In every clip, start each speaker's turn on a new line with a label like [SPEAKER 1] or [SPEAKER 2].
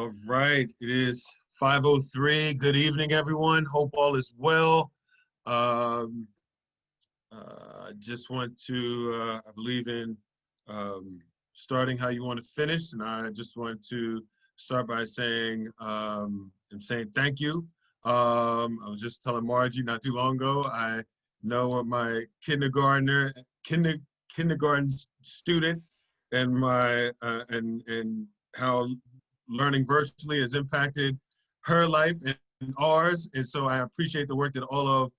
[SPEAKER 1] All right, it is 5:03. Good evening, everyone. Hope all is well. Um, I just want to, I believe in starting how you want to finish, and I just want to start by saying, thank you. I was just telling Margie not too long ago, I know what my kindergarten student and my and how learning virtually has impacted her life and ours. And so I appreciate the work that all of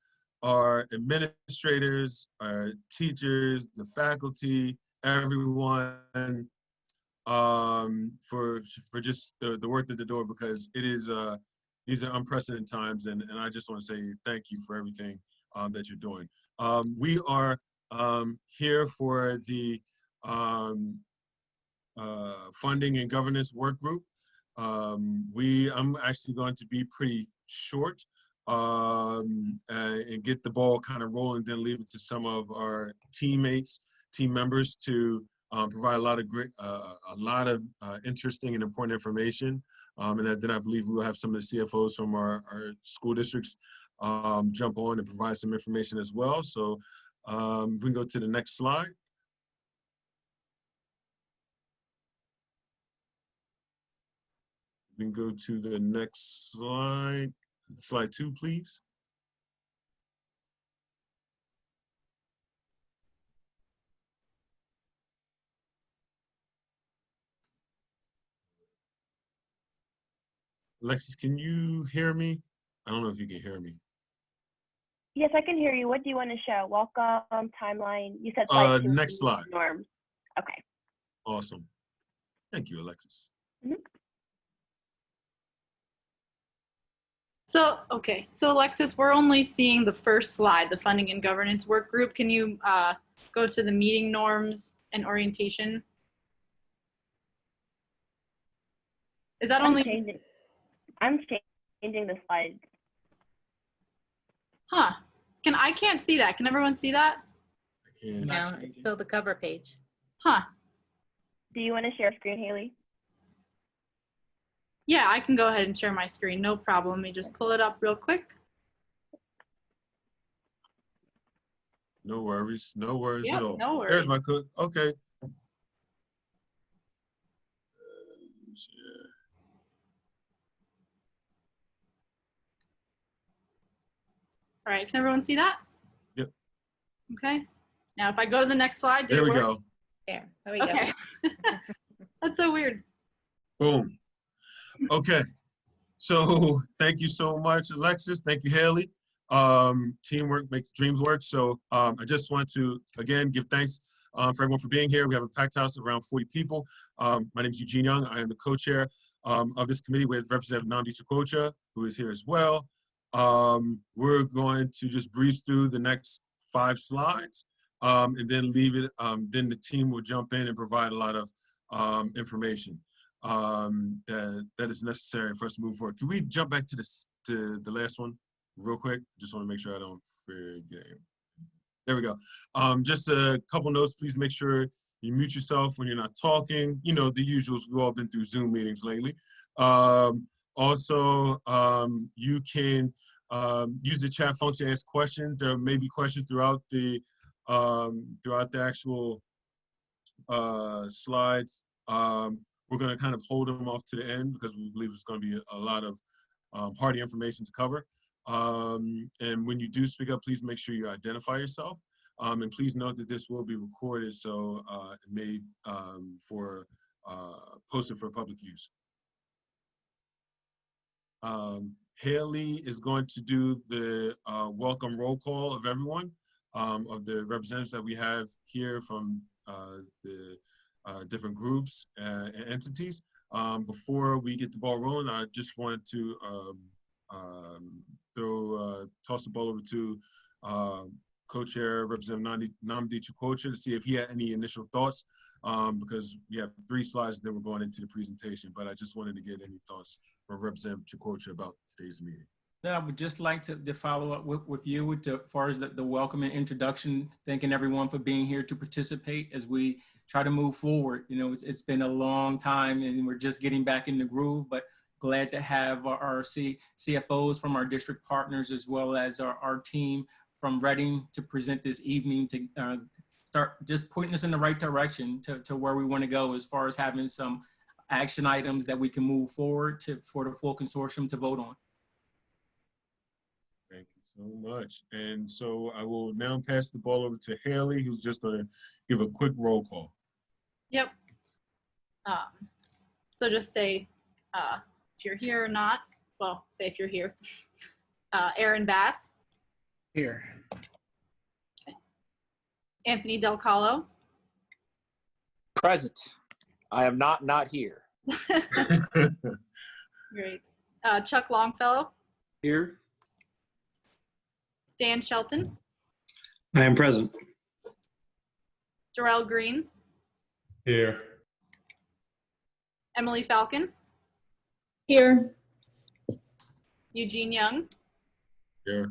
[SPEAKER 1] our administrators, our teachers, the faculty, everyone, for just the work that they're doing, because it is these are unprecedented times, and I just want to say thank you for everything that you're doing. We are here for the funding and governance work group. I'm actually going to be pretty short and get the ball kind of rolling, then leave it to some of our team members to provide a lot of interesting and important information. And then I believe we'll have some of the CFOs from our school districts jump on and provide some information as well. So we can go to the next slide. We can go to the next slide. Slide 2, please. Alexis, can you hear me? I don't know if you can hear me.
[SPEAKER 2] Yes, I can hear you. What do you want to show? Welcome, timeline. You said slide 2.
[SPEAKER 1] Next slide.
[SPEAKER 2] Norms. Okay.
[SPEAKER 1] Awesome. Thank you, Alexis.
[SPEAKER 2] Mm-hmm.
[SPEAKER 3] So Alexis, we're only seeing the first slide, the funding and governance work group. Can you go to the meeting norms and orientation? Is that only?
[SPEAKER 2] I'm changing the slides.
[SPEAKER 3] Huh? I can't see that. Can everyone see that?
[SPEAKER 4] No, it's still the cover page.
[SPEAKER 3] Huh?
[SPEAKER 2] Do you want to share screen, Haley?
[SPEAKER 3] Yeah, I can go ahead and share my screen. No problem. Let me just pull it up real quick.
[SPEAKER 1] No worries. No worries at all.
[SPEAKER 3] No worries.
[SPEAKER 1] There's my code. Okay.
[SPEAKER 3] All right. Can everyone see that?
[SPEAKER 1] Yep.
[SPEAKER 3] Okay. Now, if I go to the next slide,
[SPEAKER 1] there we go.
[SPEAKER 4] There we go.
[SPEAKER 3] Okay. That's so weird.
[SPEAKER 1] Boom. Okay. So thank you so much, Alexis. Thank you, Haley. Teamwork makes dreams work. So I just want to, again, give thanks for everyone for being here. We have a packed house of around 40 people. My name is Eugene Young. I am the co-chair of this committee with Representative Nnamdi Chukwucha, who is here as well. We're going to just breeze through the next 5 slides and then leave it. Then the team will jump in and provide a lot of information that is necessary for us to move forward. Can we jump back to the last one real quick? Just want to make sure I don't forget. There we go. Just a couple notes. Please make sure you mute yourself when you're not talking. You know, the usuals. We've all been through Zoom meetings lately. Also, you can use the chat function to ask questions. There may be questions throughout the actual slides. We're going to kind of hold them off to the end because we believe it's going to be a lot of party information to cover. And when you do speak up, please make sure you identify yourself. And please note that this will be recorded, so made for posted for public use. Haley is going to do the welcome roll call of everyone, of the representatives that we have here from the different groups and entities. Before we get the ball rolling, I just want to toss the ball over to co-chair Representative Nnamdi Chukwucha to see if he had any initial thoughts, because we have 3 slides that were going into the presentation, but I just wanted to get any thoughts from Representative Chukwucha about today's meeting.
[SPEAKER 5] Yeah, I would just like to follow up with you with as far as the welcome and introduction, thanking everyone for being here to participate as we try to move forward. You know, it's been a long time and we're just getting back in the groove, but glad to have our CFOs from our district partners as well as our team from Reading to present this evening to start just pointing us in the right direction to where we want to go as far as having some action items that we can move forward for the full consortium to vote on.
[SPEAKER 1] Thank you so much. And so I will now pass the ball over to Haley, who's just going to give a quick roll call.
[SPEAKER 3] Yep. So just say if you're here or not. Well, say if you're here. Aaron Bass,
[SPEAKER 5] Here.
[SPEAKER 3] Anthony Del Calo,
[SPEAKER 6] Present. I am not here.
[SPEAKER 3] great. Chuck Longfellow,
[SPEAKER 7] Here.
[SPEAKER 3] Dan Shelton,
[SPEAKER 7] I am present.
[SPEAKER 3] Darrell Green,
[SPEAKER 7] Here.
[SPEAKER 3] Emily Falcon,
[SPEAKER 8] Here.
[SPEAKER 3] Eugene Young,
[SPEAKER 1] Here.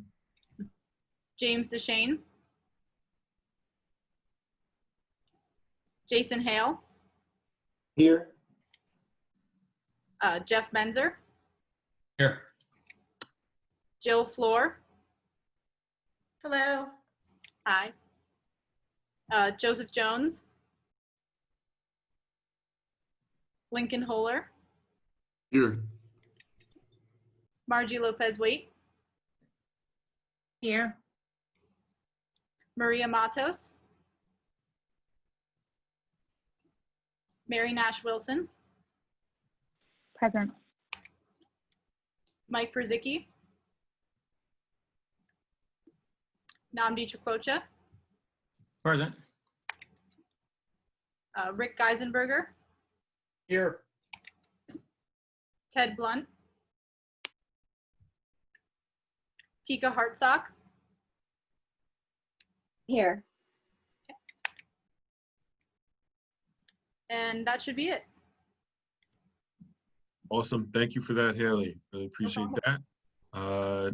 [SPEAKER 3] James DeShane, Jason Hale,
[SPEAKER 7] Here.
[SPEAKER 3] Jeff Menzer,
[SPEAKER 7] Here.
[SPEAKER 3] Jill Floor,
[SPEAKER 4] Hello.
[SPEAKER 3] hi. Joseph Jones, Lincoln Holer,
[SPEAKER 7] Here.
[SPEAKER 3] Margie Lopez Waite,
[SPEAKER 4] Here.
[SPEAKER 3] Maria Matos, Mary Nash Wilson,
[SPEAKER 2] Present.
[SPEAKER 3] Mike Brzezicki, Namdi Chakwocha,
[SPEAKER 5] Present.
[SPEAKER 3] Rick Geisenberger,
[SPEAKER 7] Here.
[SPEAKER 3] Ted Blunt, Tika Hartsock,
[SPEAKER 8] Here.
[SPEAKER 3] and that should be it.
[SPEAKER 1] Awesome. Thank you for that, Haley. Really appreciate that.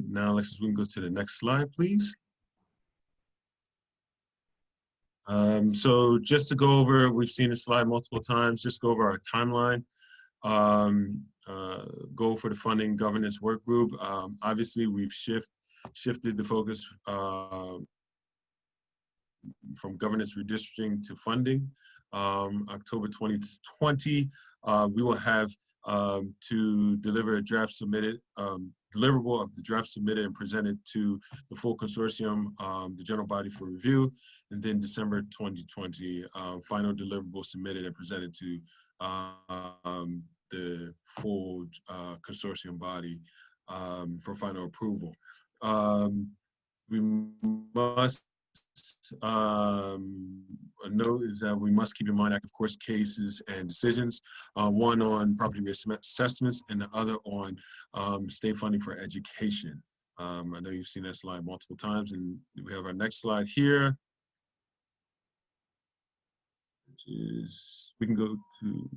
[SPEAKER 1] Now, Alexis, we can go to the next slide, please. So just to go over, we've seen this slide multiple times, just go over our timeline. Goal for the funding governance work group. Obviously, we've shifted the focus from governance redistricting to funding. October 2020, we will have to deliver a draft submitted, deliverable of the draft submitted and presented to the full consortium, the general body for review, and then December 2020, final deliverable submitted and presented to the full consortium body for final approval. We must note is that we must keep in mind active course cases and decisions, one on property assessments and the other on state funding for education. I know you've seen that slide multiple times, and we have our next slide here, which is, we can go to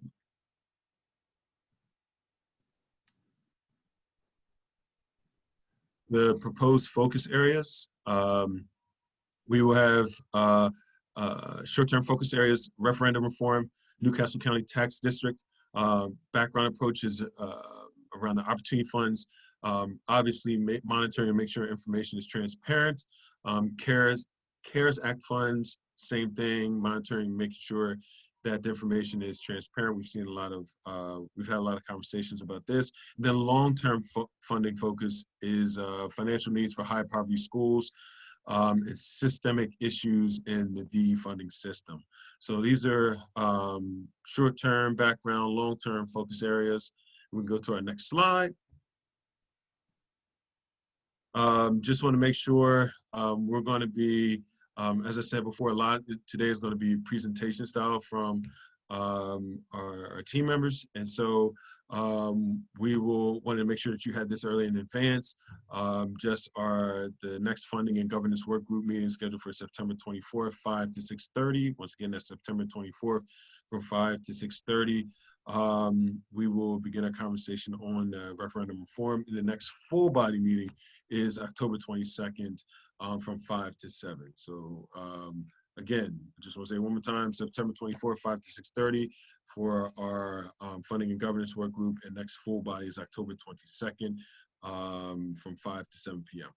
[SPEAKER 1] the proposed focus areas. We will have short-term focus areas, referendum reform, Newcastle County Tax District, background approaches around the opportunity funds, obviously monitoring and make sure information is transparent. CARES Act funds, same thing, monitoring, making sure that the information is transparent. We've seen a lot of, we've had a lot of conversations about this. Then long-term funding focus is financial needs for high poverty schools, and systemic issues in the DE funding system. So these are short-term background, long-term focus areas. We can go to our next slide. Just want to make sure we're going to be, as I said before, today is going to be presentation style from our team members. And so we will want to make sure that you had this early in advance. The next funding and governance work group meeting is scheduled for September 24th, 5 to 6:30. Once again, that's September 24th from 5 to 6:30. We will begin our conversation on referendum reform. The next full body meeting is October 22nd from 5 to 7. So again, I just want to say one more time, September 24th, 5 to 6:30 for our funding and governance work group, and next full body is October 22nd from 5 to 7 p.m.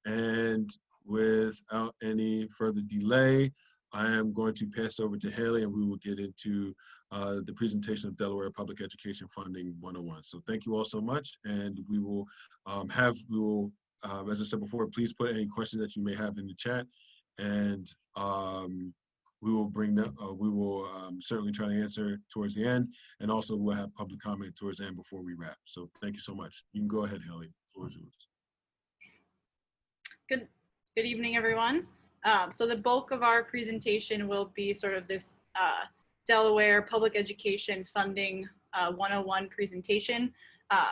[SPEAKER 1] And without any further delay, I am going to pass over to Haley, and we will get into the presentation of Delaware Public Education Funding 101. So thank you all so much, and we will as I said before, please put any questions that you may have in the chat, and we will bring them. We will certainly try to answer towards the end, and also we'll have public comment towards the end before we wrap. So thank you so much. You can go ahead, Haley. The floor is yours.
[SPEAKER 3] Good evening, everyone. So the bulk of our presentation will be sort of this Delaware Public Education Funding 101 presentation.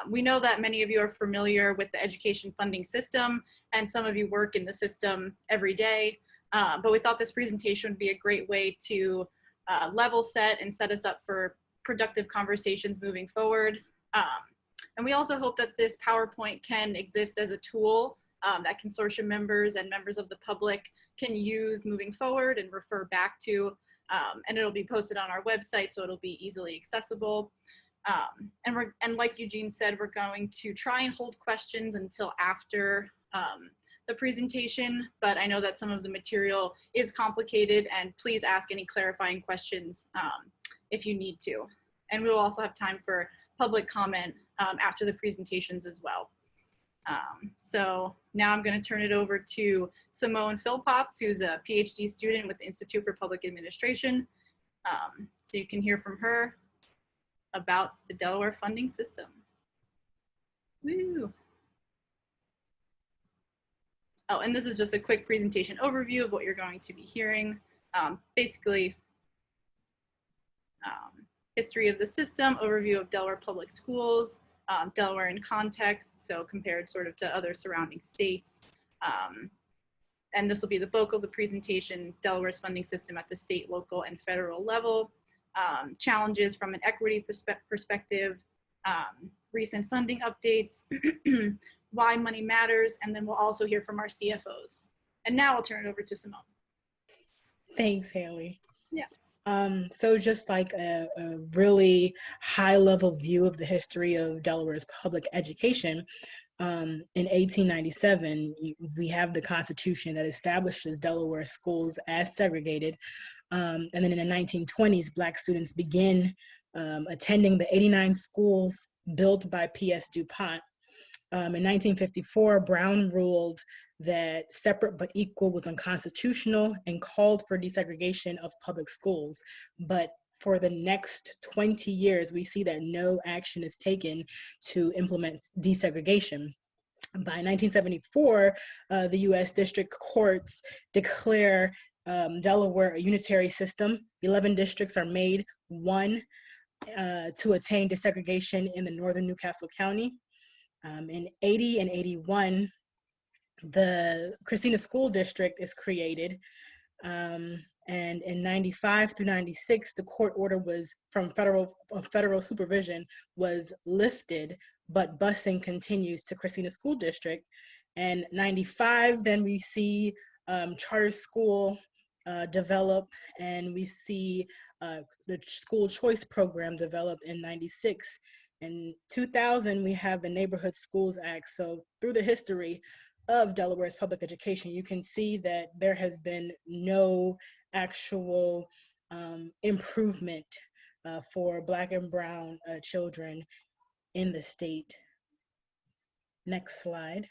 [SPEAKER 3] We know that many of you are familiar with the education funding system, and some of you work in the system every day, but we thought this presentation would be a great way to level set and set us up for productive conversations moving forward. And we also hope that this PowerPoint can exist as a tool that consortium members and members of the public can use moving forward and refer back to, and it'll be posted on our website, so it'll be easily accessible. And like Eugene said, we're going to try and hold questions until after the presentation, but I know that some of the material is complicated, and please ask any clarifying questions if you need to. And we will also have time for public comment after the presentations as well. So now I'm going to turn it over to Simone Philpotts, who's a PhD student with the Institute for Public Administration. So you can hear from her about the Delaware funding system. Woo. Oh, and this is just a quick presentation overview of what you're going to be hearing. Basically, history of the system, overview of Delaware public schools, Delaware in context, so compared sort of to other surrounding states. And this will be the bulk of the presentation, Delaware's funding system at the state, local, and federal level, challenges from an equity perspective, recent funding updates, why money matters, and then we'll also hear from our CFOs. And now I'll turn it over to Simone.
[SPEAKER 9] Thanks, Haley.
[SPEAKER 3] Yeah.
[SPEAKER 9] So just like a really high-level view of the history of Delaware's public education, in 1897, we have the Constitution that establishes Delaware schools as segregated. And then in the 1920s, Black students begin attending the 89 schools built by P.S. DuPont. In 1954, Brown ruled that separate but equal was unconstitutional and called for desegregation of public schools. But for the next 20 years, we see that no action is taken to implement desegregation. By 1974, the U.S. district courts declare Delaware a unitary system. 11 districts are made one to attain desegregation in the northern Newcastle County. In 80 and 81, the Christina School District is created. And in 95 through 96, the court order was from federal supervision was lifted, but busing continues to Christina School District. And 95, then we see charter school develop, and we see the school choice program develop in 96. In 2000, we have the Neighborhood Schools Act. So through the history of Delaware's public education, you can see that there has been no actual improvement for Black and Brown children in the state. Next slide.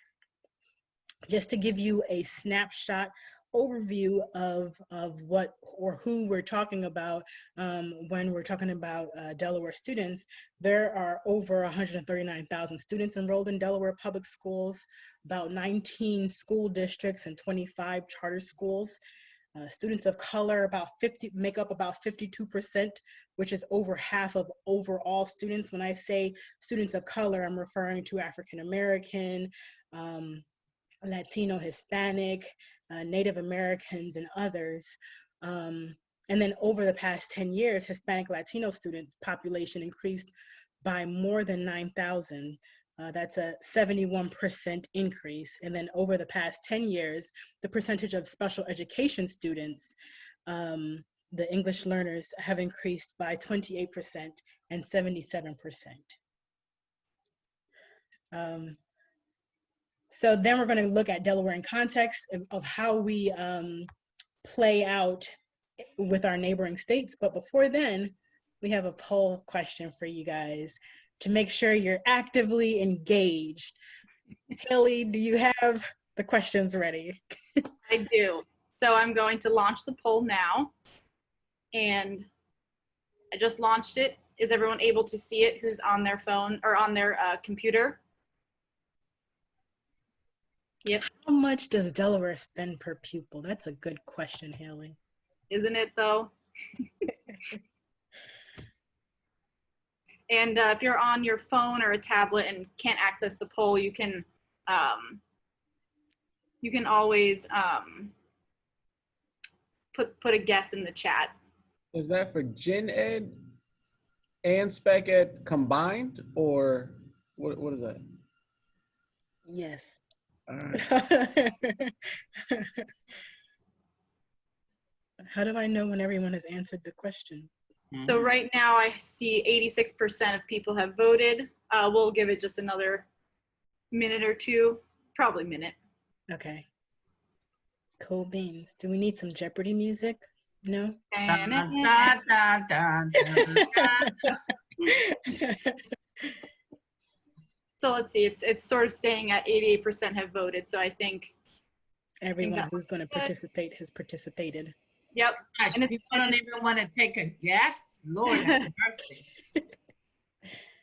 [SPEAKER 9] Just to give you a snapshot overview of what or who we're talking about when we're talking about Delaware students, there are over 139,000 students enrolled in Delaware public schools, about 19 school districts and 25 charter schools. Students of color make up about 52%, which is over half of overall students. When I say students of color, I'm referring to African American, Latino, Hispanic, Native Americans, and others. And then over the past 10 years, Hispanic Latino student population increased by more than 9,000. That's a 71% increase. And then over the past 10 years, the percentage of special education students, the English learners, have increased by 28% and 77%. So then we're going to look at Delaware in context of how we play out with our neighboring states. But before then, we have a poll question for you guys to make sure you're actively engaged. Haley, do you have the questions ready?
[SPEAKER 3] I do. So I'm going to launch the poll now. And I just launched it. Is everyone able to see it who's on their phone or on their computer? Yep.
[SPEAKER 9] How much does Delaware spend per pupil? That's a good question, Haley.
[SPEAKER 3] Isn't it though? And if you're on your phone or a tablet and can't access the poll, you can always put a guess in the chat.
[SPEAKER 7] Is that for Gen Ed and Spec Ed combined, or what is that?
[SPEAKER 9] Yes.
[SPEAKER 7] All right.
[SPEAKER 9] How do I know when everyone has answered the question?
[SPEAKER 3] So right now I see 86% of people have voted. We'll give it just another minute or two, probably minute.
[SPEAKER 9] Okay. Cool beans. Do we need some Jeopardy music? No?
[SPEAKER 3] So let's see, it's sort of staying at 88% have voted. So I think,
[SPEAKER 9] Everyone who's going to participate has participated.
[SPEAKER 3] yep.
[SPEAKER 10] Gosh,
[SPEAKER 3] And
[SPEAKER 10] you don't even want to take a guess? Lord have mercy.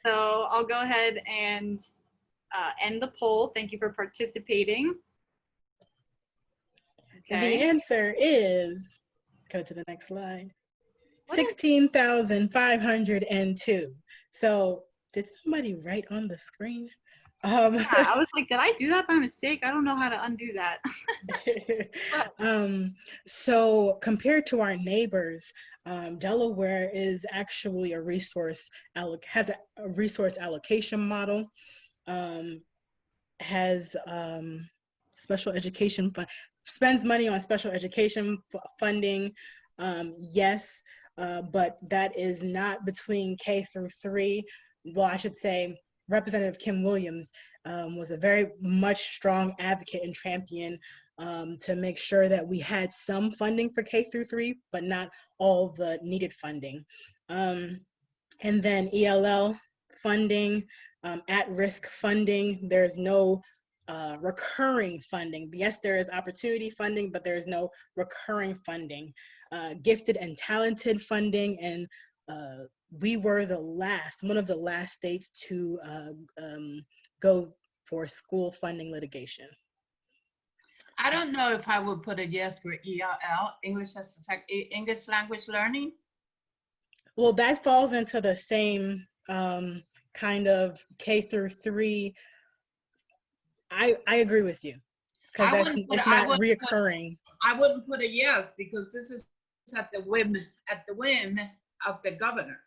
[SPEAKER 3] So I'll go ahead and end the poll. Thank you for participating.
[SPEAKER 9] And the answer is, go to the next slide,
[SPEAKER 3] What is-
[SPEAKER 9] 16,502. So did somebody write on the screen?
[SPEAKER 3] Yeah, I was like, did I do that by mistake? I don't know how to undo that.
[SPEAKER 9] So compared to our neighbors, Delaware is actually a has a resource allocation model, has special education spends money on special education funding, yes, but that is not between K through 3. Well, I should say Representative Kim Williams was a very much strong advocate and champion to make sure that we had some funding for K through 3, but not all the needed funding. And then ELL funding, at-risk funding, there's no recurring funding. Yes, there is opportunity funding, but there is no recurring funding. Gifted and talented funding, and we were one of the last states to go for school funding litigation.
[SPEAKER 10] I don't know if I would put a yes for ELL, English language learning.
[SPEAKER 9] Well, that falls into the same kind of K through 3. I agree with you, because it's not reoccurring.
[SPEAKER 10] I wouldn't put a yes, because this is at the whim of the governor.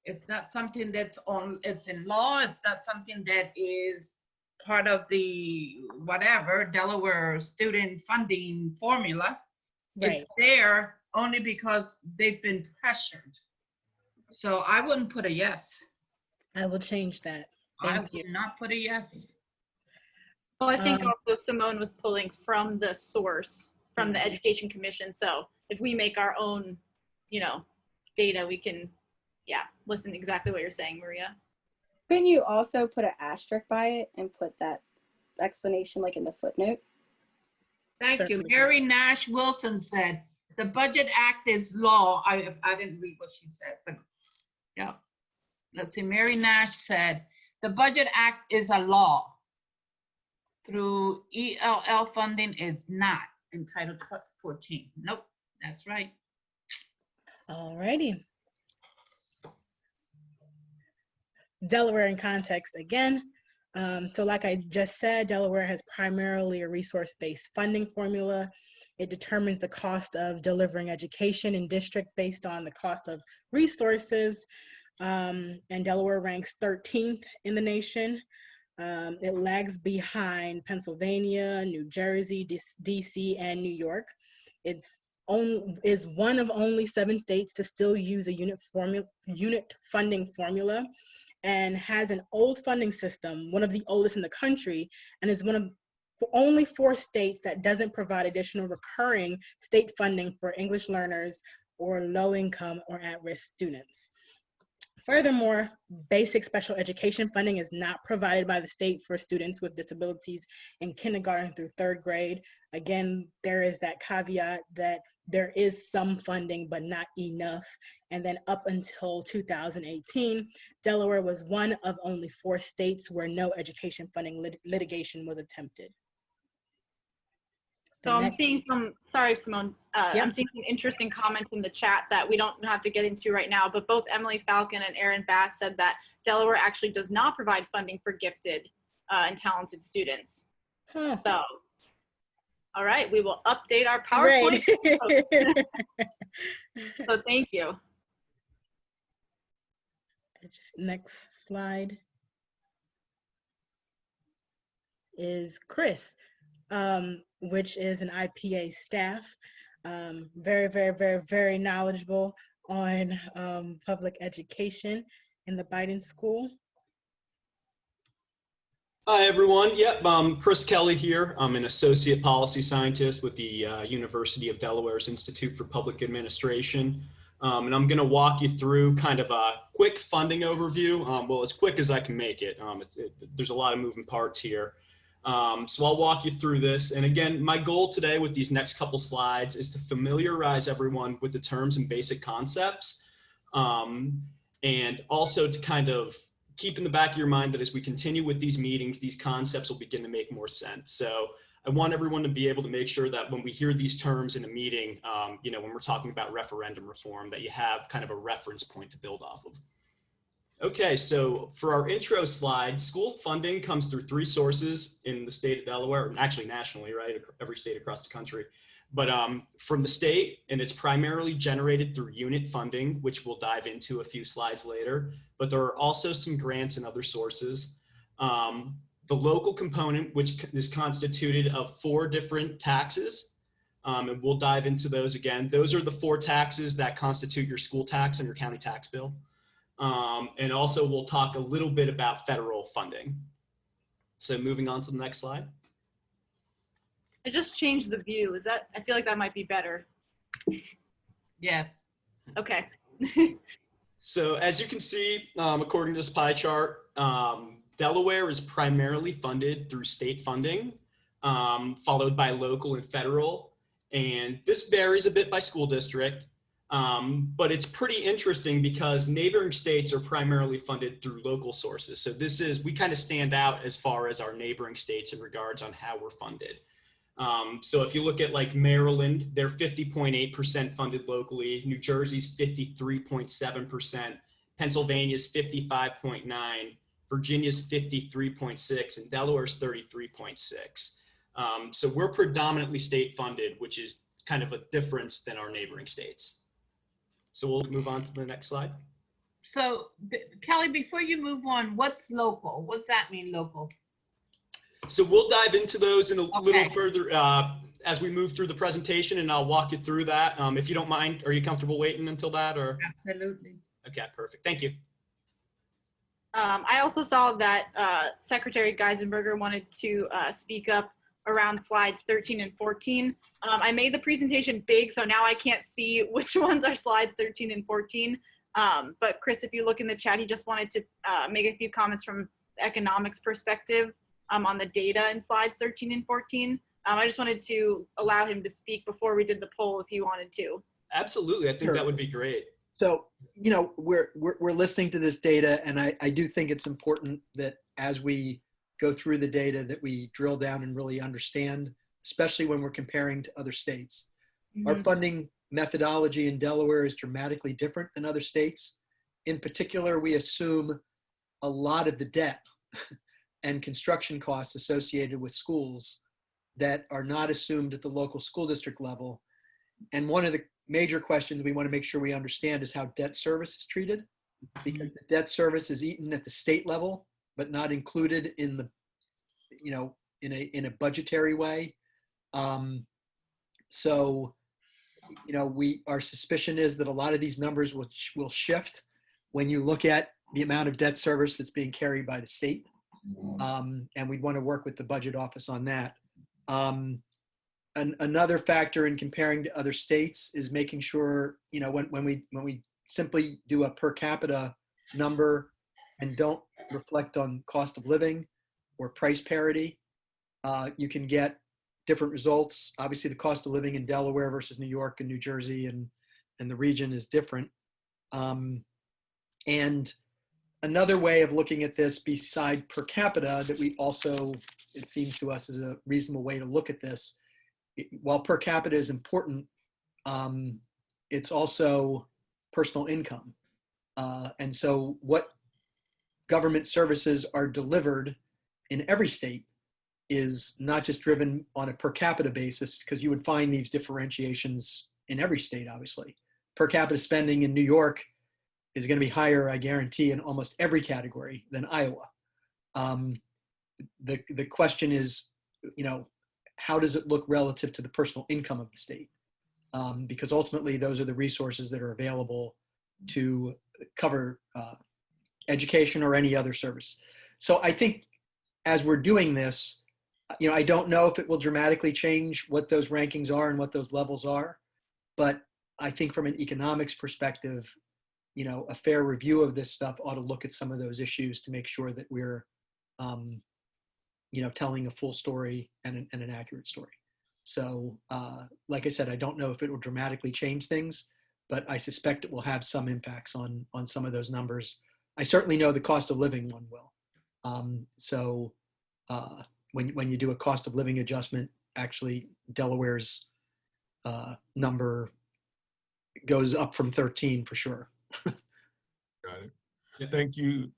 [SPEAKER 10] It's not something it's in law. It's not something that is part of the whatever Delaware student funding formula.
[SPEAKER 9] Right.
[SPEAKER 10] It's there only because they've been pressured. So I wouldn't put a yes.
[SPEAKER 9] I will change that.
[SPEAKER 10] I
[SPEAKER 9] Thank you.
[SPEAKER 10] would not put a yes.
[SPEAKER 3] Well, I think also Simone was pulling from the source, from the Education Commission. So if we make our own, data, we can, listen to exactly what you're saying, Maria.
[SPEAKER 8] Couldn't you also put an asterisk by it and put that explanation like in the footnote?
[SPEAKER 10] Thank you. Mary Nash Wilson said, the Budget Act is law. I didn't read what she said, but yeah. Let's see, Mary Nash said, the Budget Act is a law. Through ELL funding is not in Title 14. Nope, that's right.
[SPEAKER 9] All righty. Delaware in context again. So like I just said, Delaware has primarily a resource-based funding formula. It determines the cost of delivering education in district based on the cost of resources. And Delaware ranks 13th in the nation. It lags behind Pennsylvania, New Jersey, DC, and New York. It's is one of only 7 states to still use a unit funding formula, and has an old funding system, one of the oldest in the country, and is one of only 4 states that doesn't provide additional recurring state funding for English learners or low-income or at-risk students. Furthermore, basic special education funding is not provided by the state for students with disabilities in kindergarten through 3rd grade. Again, there is that caveat that there is some funding, but not enough. And then up until 2018, Delaware was one of only 4 states where no education funding litigation was attempted.
[SPEAKER 3] So I'm seeing some, sorry, Simone,
[SPEAKER 9] Yeah.
[SPEAKER 3] I'm seeing some interesting comments in the chat that we don't have to get into right now, but both Emily Falcon and Aaron Bass said that Delaware actually does not provide funding for gifted and talented students.
[SPEAKER 9] Huh.
[SPEAKER 3] So, all right, we will update our PowerPoint.
[SPEAKER 9] Right.
[SPEAKER 3] So thank you.
[SPEAKER 9] Next slide is Chris, which is an IPA staff. Very, very, very, very knowledgeable on public education in the Biden School.
[SPEAKER 11] Hi, everyone. Yep, Chris Kelly here. I'm an associate policy scientist with the University of Delaware's Institute for Public Administration. And I'm going to walk you through kind of a quick funding overview. Well, as quick as I can make it. There's a lot of moving parts here. So I'll walk you through this. And again, my goal today with these next couple slides is to familiarize everyone with the terms and basic concepts. And also to kind of keep in the back of your mind that as we continue with these meetings, these concepts will begin to make more sense. So I want everyone to be able to make sure that when we hear these terms in a meeting, you know, when we're talking about referendum reform, that you have kind of a reference point to build off of. Okay, so for our intro slide, school funding comes through 3 sources in the state of Delaware, actually nationally, right? Every state across the country. But from the state, and it's primarily generated through unit funding, which we'll dive into a few slides later. But there are also some grants and other sources. The local component, which is constituted of 4 different taxes, and we'll dive into those again. Those are the 4 taxes that constitute your school tax and your county tax bill. And also we'll talk a little bit about federal funding. So moving on to the next slide.
[SPEAKER 3] I just changed the view. Is that, I feel like that might be better.
[SPEAKER 10] Yes.
[SPEAKER 3] Okay.
[SPEAKER 11] So as you can see, according to this pie chart, Delaware is primarily funded through state funding, followed by local and federal. And this varies a bit by school district, but it's pretty interesting because neighboring states are primarily funded through local sources. So this is, we kind of stand out as far as our neighboring states in regards on how we're funded. So if you look at like Maryland, they're 50.8% funded locally. New Jersey's 53.7%. Pennsylvania's 55.9%. Virginia's 53.6%, and Delaware's 33.6%. So we're predominantly state funded, which is kind of a difference than our neighboring states. So we'll move on to the next slide.
[SPEAKER 10] So Kelly, before you move on, what's local? What's that mean, local?
[SPEAKER 11] So we'll dive into those in a little further as we move through the presentation, and I'll walk you through that. If you don't mind, are you comfortable waiting until that? Or
[SPEAKER 10] Absolutely.
[SPEAKER 11] Okay, perfect. Thank you.
[SPEAKER 3] I also saw that Secretary Geisenberger wanted to speak up around slides 13 and 14. I made the presentation big, so now I can't see which ones are slides 13 and 14. But Chris, if you look in the chat, he just wanted to make a few comments from the economics perspective on the data in slides 13 and 14. I just wanted to allow him to speak before we did the poll if he wanted to.
[SPEAKER 11] Absolutely, I think
[SPEAKER 12] Sure.
[SPEAKER 11] that would be great.
[SPEAKER 12] So, you know, we're listening to this data, and I do think it's important that as we go through the data that we drill down and really understand, especially when we're comparing to other states. Our funding methodology in Delaware is dramatically different than other states. In particular, we assume a lot of the debt and construction costs associated with schools that are not assumed at the local school district level. And one of the major questions we want to make sure we understand is how debt service is treated, because the debt service is eaten at the state level, but not included in the, you know, in a budgetary way. So, you know, our suspicion is that a lot of these numbers will shift when you look at the amount of debt service that's being carried by the state. And we'd want to work with the budget office on that. Another factor in comparing to other states is making sure, you know, when we simply do a per capita number and don't reflect on cost of living or price parity, you can get different results. Obviously, the cost of living in Delaware versus New York and New Jersey and the region is different. And another way of looking at this beside per capita that we also, it seems to us, is a reasonable way to look at this. While per capita is important, it's also personal income. And so what government services are delivered in every state is not just driven on a per capita basis, because you would find these differentiations in every state, obviously. Per capita spending in New York is going to be higher, I guarantee, in almost every category than Iowa. The question is, you know, how does it look relative to the personal income of the state? Because ultimately, those are the resources that are available to cover education or any other service. So I think as we're doing this, you know, I don't know if it will dramatically change what those rankings are and what those levels are, but I think from an economics perspective, you know, a fair review of this stuff ought to look at some of those issues to make sure that we're, you know, telling a full story and an accurate story. So, like I said, I don't know if it will dramatically change things, but I suspect it will have some impacts on some of those numbers. I certainly know the cost of living one will. When you do a cost of living adjustment, actually Delaware's number goes up from 13 for sure.
[SPEAKER 1] Got it. Thank you.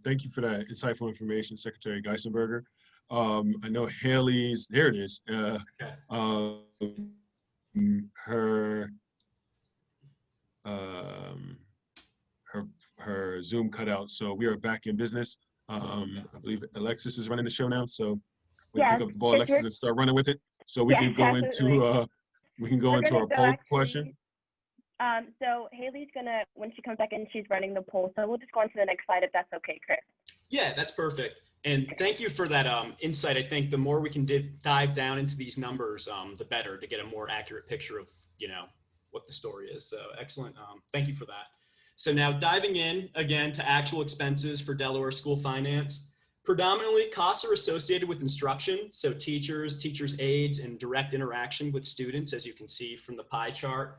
[SPEAKER 1] Thank you for that insightful information, Secretary Geisenberger. I know Haley's, there it is. Her Zoom cut out, so we are back in business. I believe Alexis is running the show now, so we pick up the ball, Alexis, and start running with it. So we can go into our poll question.
[SPEAKER 2] So Haley's gonna, when she comes back in, she's running the poll. So we'll just go on to the next slide if that's okay, Chris.
[SPEAKER 11] Yeah, that's perfect. And thank you for that insight. I think the more we can dive down into these numbers, the better, to get a more accurate picture of, you know, what the story is. So excellent. Thank you for that. So now diving in again to actual expenses for Delaware school finance. Predominantly, costs are associated with instruction, so teachers, teachers' aides, and direct interaction with students, as you can see from the pie chart,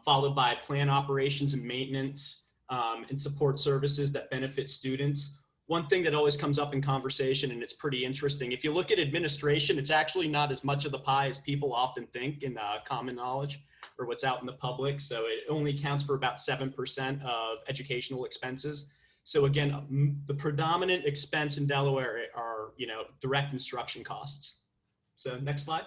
[SPEAKER 11] followed by plan operations and maintenance, and support services that benefit students. One thing that always comes up in conversation, and it's pretty interesting, if you look at administration, it's actually not as much of the pie as people often think in common knowledge or what's out in the public. So it only accounts for about 7% of educational expenses. So again, the predominant expense in Delaware are, you know, direct instruction costs. So next slide.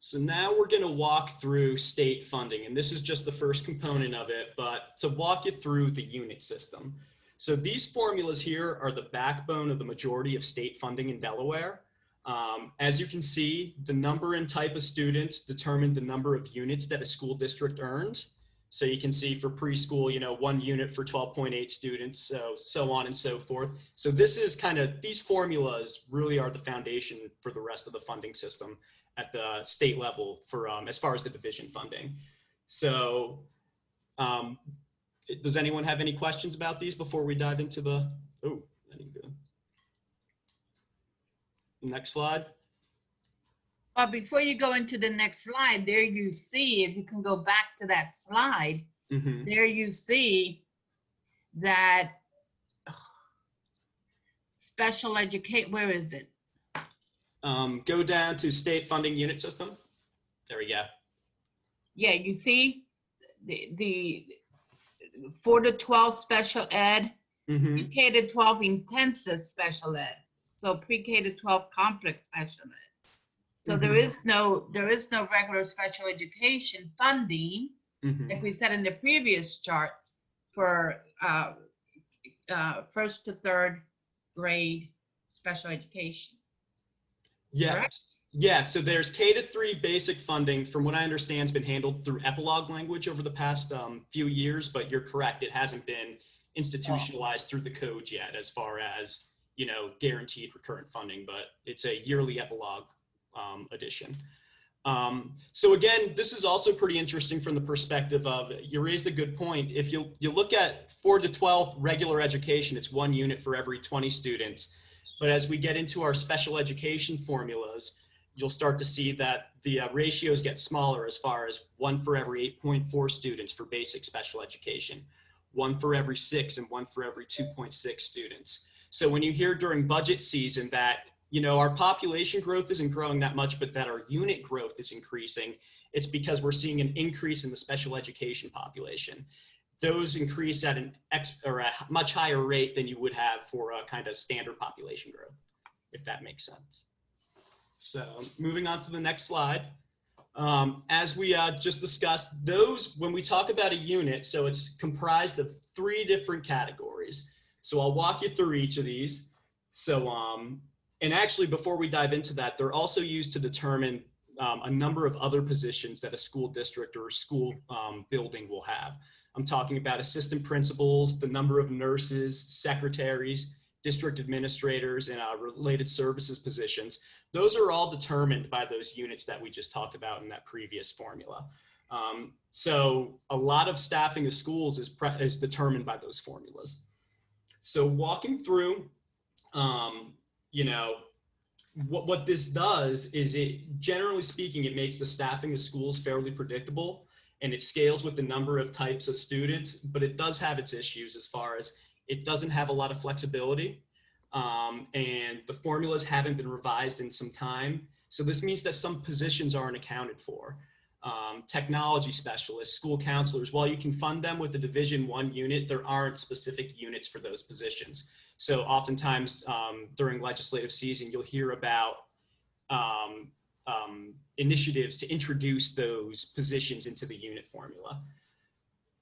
[SPEAKER 11] So now we're going to walk through state funding, and this is just the first component of it, but to walk you through the unit system. So these formulas here are the backbone of the majority of state funding in Delaware. As you can see, the number and type of students determine the number of units that a school district earns. So you can see for preschool, you know, 1 unit for 12.8 students, so on and so forth. So this is kind of, these formulas really are the foundation for the rest of the funding system at the state level for as far as the division funding. So does anyone have any questions about these before we dive into the, oh, I didn't go. Next slide.
[SPEAKER 10] But before you go into the next slide, there you see, if you can go back to that slide, there you see that special education, where is it?
[SPEAKER 11] Go down to state funding unit system. There we go.
[SPEAKER 10] Yeah, you see the 4 to 12 special ed
[SPEAKER 11] Mhm.
[SPEAKER 10] Pre-K to 12 intensive special ed. So pre-K to 12 complex special ed. So there is no regular special education funding, like we said in the previous charts, for first to third grade special education.
[SPEAKER 11] Yeah.
[SPEAKER 10] Correct?
[SPEAKER 11] Yeah. So there's K-3 basic funding, from what I understand, has been handled through epilogue language over the past few years, but you're correct. It hasn't been institutionalized through the code yet as far as, you know, guaranteed recurrent funding, but it's a yearly epilogue edition. So again, this is also pretty interesting from the perspective of, you raised a good point. If you look at 4 to 12 regular education, it's 1 unit for every 20 students. But as we get into our special education formulas, you'll start to see that the ratios get smaller, as far as 1 for every 8.4 students for basic special education, 1 for every 6, and 1 for every 2.6 students. So when you hear during budget season that, you know, our population growth isn't growing that much, but that our unit growth is increasing, it's because we're seeing an increase in the special education population. Those increase at a much higher rate than you would have for a kind of standard population growth, if that makes sense. So moving on to the next slide. As we just discussed, when we talk about a unit, so it's comprised of 3 different categories. So I'll walk you through each of these. So, and actually, before we dive into that, they're also used to determine a number of other positions that a school district or school building will have. I'm talking about assistant principals, the number of nurses, secretaries, district administrators, and related services positions. Those are all determined by those units that we just talked about in that previous formula. So a lot of staffing of schools is determined by those formulas. So walking through, you know, what this does is, it, generally speaking, it makes the staffing of schools fairly predictable, and it scales with the number of types of students, but it does have its issues as far as it doesn't have a lot of flexibility, and the formulas haven't been revised in some time. So this means that some positions aren't accounted for. Technology specialists, school counselors, while you can fund them with the Division I unit, there aren't specific units for those positions. So oftentimes during legislative season, you'll hear about initiatives to introduce those positions into the unit formula.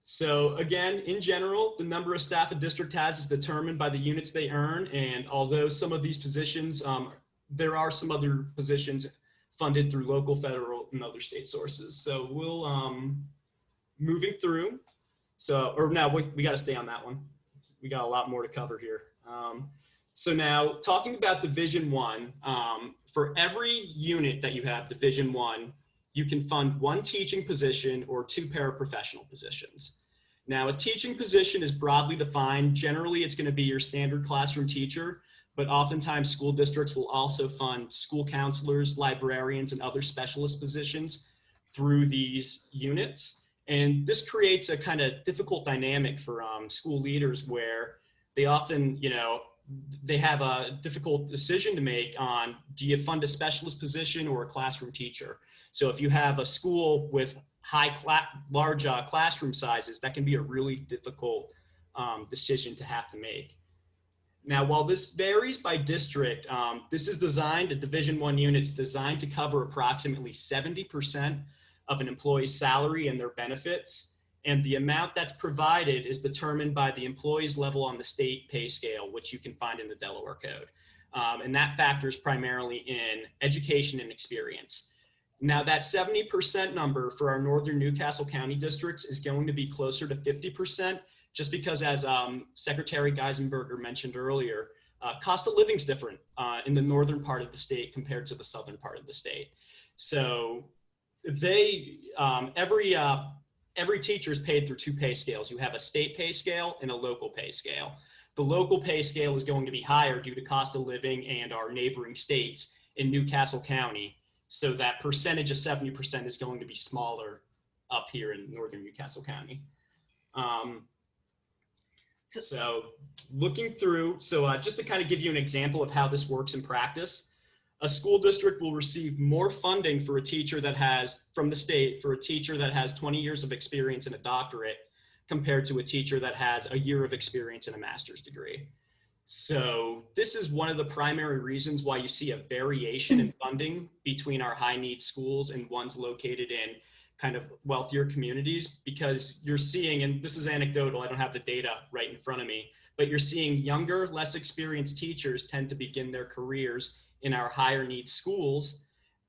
[SPEAKER 11] So again, in general, the number of staff a district has is determined by the units they earn. And although some of these positions, there are some other positions funded through local, federal, and other state sources. So we'll, moving through. So, or now we got to stay on that one. We got a lot more to cover here. So now talking about Division I, for every unit that you have Division I, you can fund 1 teaching position or 2 paraprofessional positions. Now a teaching position is broadly defined. Generally, it's going to be your standard classroom teacher, but oftentimes school districts will also fund school counselors, librarians, and other specialist positions through these units. And this creates a kind of difficult dynamic for school leaders, where they often, you know, they have a difficult decision to make on, do you fund a specialist position or a classroom teacher? So if you have a school with large classroom sizes, that can be a really difficult decision to have to make. Now, while this varies by district, this is designed, a Division I unit's designed to cover approximately 70% of an employee's salary and their benefits. And the amount that's provided is determined by the employee's level on the state pay scale, which you can find in the Delaware Code. And that factors primarily in education and experience. Now that 70% number for our northern Newcastle County districts is going to be closer to 50%, just because, as Secretary Geisenberger mentioned earlier, cost of living is different in the northern part of the state compared to the southern part of the state. So they, every teacher is paid through 2 pay scales. You have a state pay scale and a local pay scale. The local pay scale is going to be higher due to cost of living and our neighboring states in Newcastle County. So that percentage of 70% is going to be smaller up here in northern Newcastle County. So looking through, just to kind of give you an example of how this works in practice, a school district will receive more funding for a teacher that has, from the state, for a teacher that has 20 years of experience and a doctorate, compared to a teacher that has a year of experience and a master's degree. So this is one of the primary reasons why you see a variation in funding between our high need schools and ones located in kind of wealthier communities, because you're seeing, and this is anecdotal, I don't have the data right in front of me, but you're seeing younger, less experienced teachers tend to begin their careers in our higher need schools.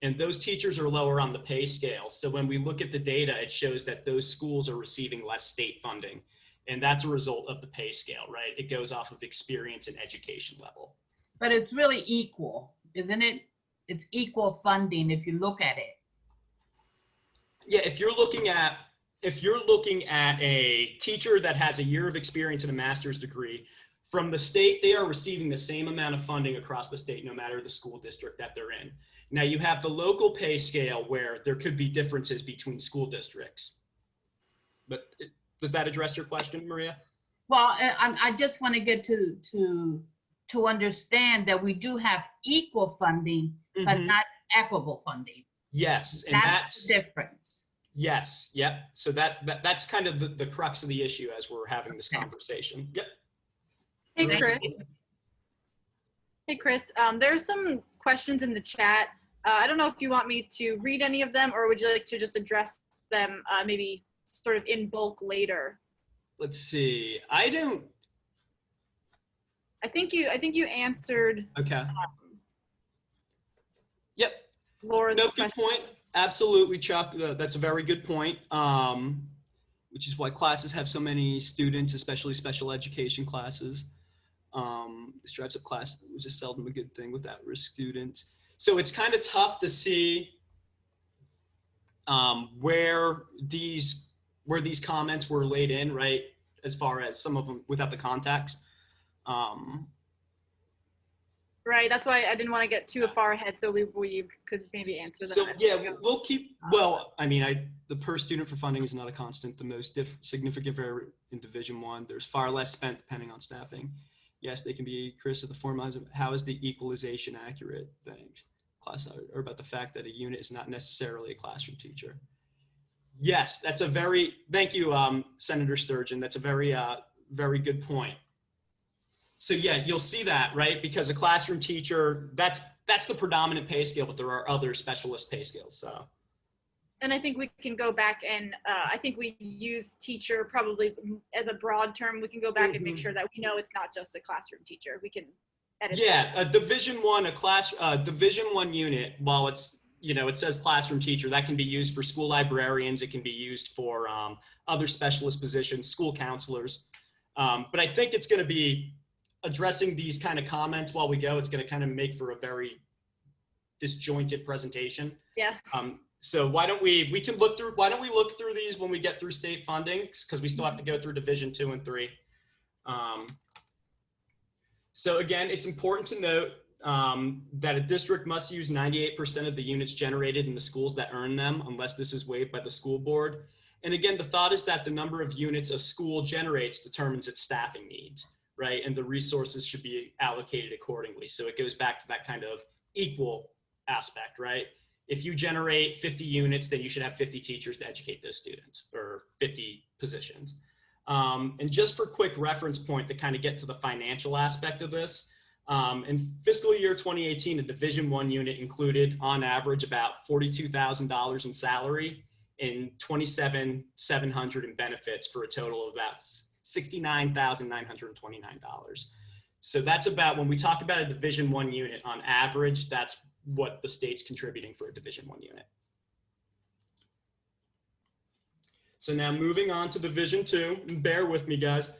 [SPEAKER 11] And those teachers are lower on the pay scale. So when we look at the data, it shows that those schools are receiving less state funding. And that's a result of the pay scale, right? It goes off of experience and education level.
[SPEAKER 10] But it's really equal, isn't it? It's equal funding if you look at it.
[SPEAKER 11] Yeah, if you're looking at a teacher that has a year of experience and a master's degree, from the state, they are receiving the same amount of funding across the state, no matter the school district that they're in. Now you have the local pay scale where there could be differences between school districts. But does that address your question, Maria?
[SPEAKER 10] Well, I just want to get to understand that we do have equal funding, but not equitable funding.
[SPEAKER 11] Yes, and
[SPEAKER 10] that's the difference.
[SPEAKER 11] Yes, yep. So that's kind of the crux of the issue as we're having this conversation. Yep.
[SPEAKER 3] Hey, Chris. Hey, Chris. There's some questions in the chat. I don't know if you want me to read any of them, or would you like to just address them maybe sort of in bulk later?
[SPEAKER 11] Let's see. I
[SPEAKER 3] think you answered.
[SPEAKER 11] Okay. Yep.
[SPEAKER 3] Laura's
[SPEAKER 11] no,
[SPEAKER 3] question.
[SPEAKER 11] good point. Absolutely, Chuck. That's a very good point. Which is why classes have so many students, especially special education classes. This drives up class, which is seldom a good thing with at-risk students. So it's kind of tough to see where these comments were laid in, right? As far as some of them without the context.
[SPEAKER 3] Right, that's why I didn't want to get too far ahead, so we could maybe answer them.
[SPEAKER 11] So yeah, we'll keep, well, I mean, the per student for funding is not a constant. The most significant variable in Division I, there's far less spent depending on staffing. Yes, they can be, Chris, at the formalize of how is the equalization accurate things? Class, or about the fact that a unit is not necessarily a classroom teacher. Yes, that's a very, thank you, Senator Sturgeon. That's a very, very good point. So yeah, you'll see that, right? Because a classroom teacher, that's the predominant pay scale, but there are other specialist pay scales, so.
[SPEAKER 3] And I think we can go back and I think we use teacher probably as a broad term. We can go back and make sure that we know it's not just a classroom teacher. We can edit.
[SPEAKER 11] Yeah, a Division I, Division I unit, while it's, you know, it says classroom teacher, that can be used for school librarians. It can be used for other specialist positions, school counselors. But I think it's going to be addressing these kind of comments while we go. It's going to kind of make for a very disjointed presentation.
[SPEAKER 3] Yes.
[SPEAKER 11] So why don't we look through these when we get through state funding, because we still have to go through Division II and III. So again, it's important to note that a district must use 98% of the units generated in the schools that earn them, unless this is waived by the school board. And again, the thought is that the number of units a school generates determines its staffing needs, right? And the resources should be allocated accordingly. So it goes back to that kind of equal aspect, right? If you generate 50 units, then you should have 50 teachers to educate those students, or 50 positions. And just for quick reference point to kind of get to the financial aspect of this, in fiscal year 2018, a Division I unit included on average about $42,000 in salary and $27,700 in benefits, for a total of about $69,929. So that's about, when we talk about a Division I unit on average, that's what the state's contributing for a Division I unit. So now moving on to Division II, bear with me guys.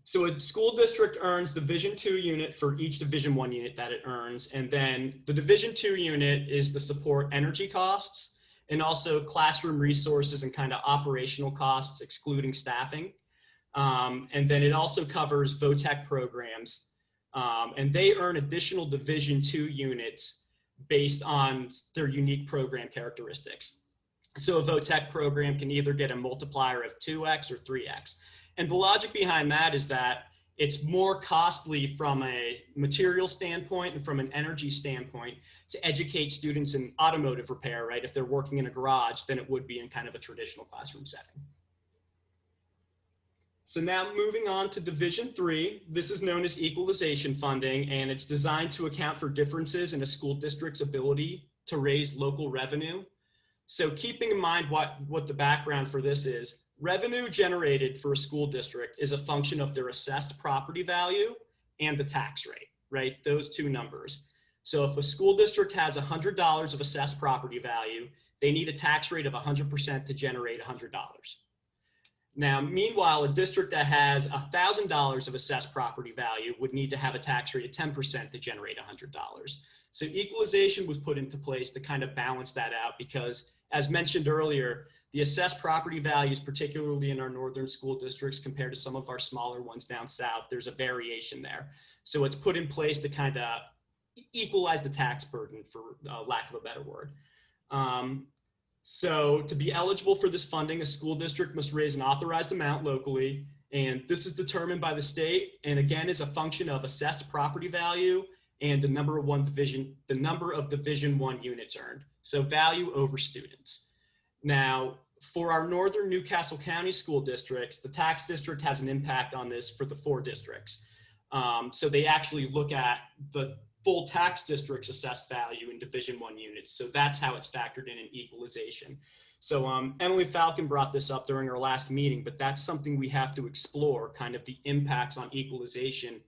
[SPEAKER 11] So a school district earns Division II unit for each Division I unit that it earns. And then the Division II unit is to support energy costs and also classroom resources and kind of operational costs, excluding staffing. And then it also covers VOTEC programs. And they earn additional Division II units based on their unique program characteristics. So a VOTEC program can either get a multiplier of 2x or 3x. And the logic behind that is that it's more costly from a material standpoint and from an energy standpoint to educate students in automotive repair, right? If they're working in a garage, than it would be in kind of a traditional classroom setting. So now moving on to Division 3, this is known as equalization funding, and it's designed to account for differences in a school district's ability to raise local revenue. So keeping in mind what the background for this is, revenue generated for a school district is a function of their assessed property value and the tax rate, right? Those two numbers. So if a school district has $100 of assessed property value, they need a tax rate of 100% to generate $100. Now, meanwhile, a district that has $1,000 of assessed property value would need to have a tax rate of 10% to generate $100. So equalization was put into place to kind of balance that out because, as mentioned earlier, the assessed property values, particularly in our northern school districts compared to some of our smaller ones down south, there's a variation there. So it's put in place to kind of equalize the tax burden, for lack of a better word. So to be eligible for this funding, a school district must raise an authorized amount locally, and this is determined by the state, and again is a function of assessed property value and the number of Division 1 units earned. So value over students. Now, for our northern Newcastle County school districts, the tax district has an impact on this for the 4 districts. So they actually look at the full tax district's assessed value in Division 1 units. So that's how it's factored in equalization. So Emily Falcon brought this up during our last meeting, but that's something we have to explore, kind of the impacts on equalization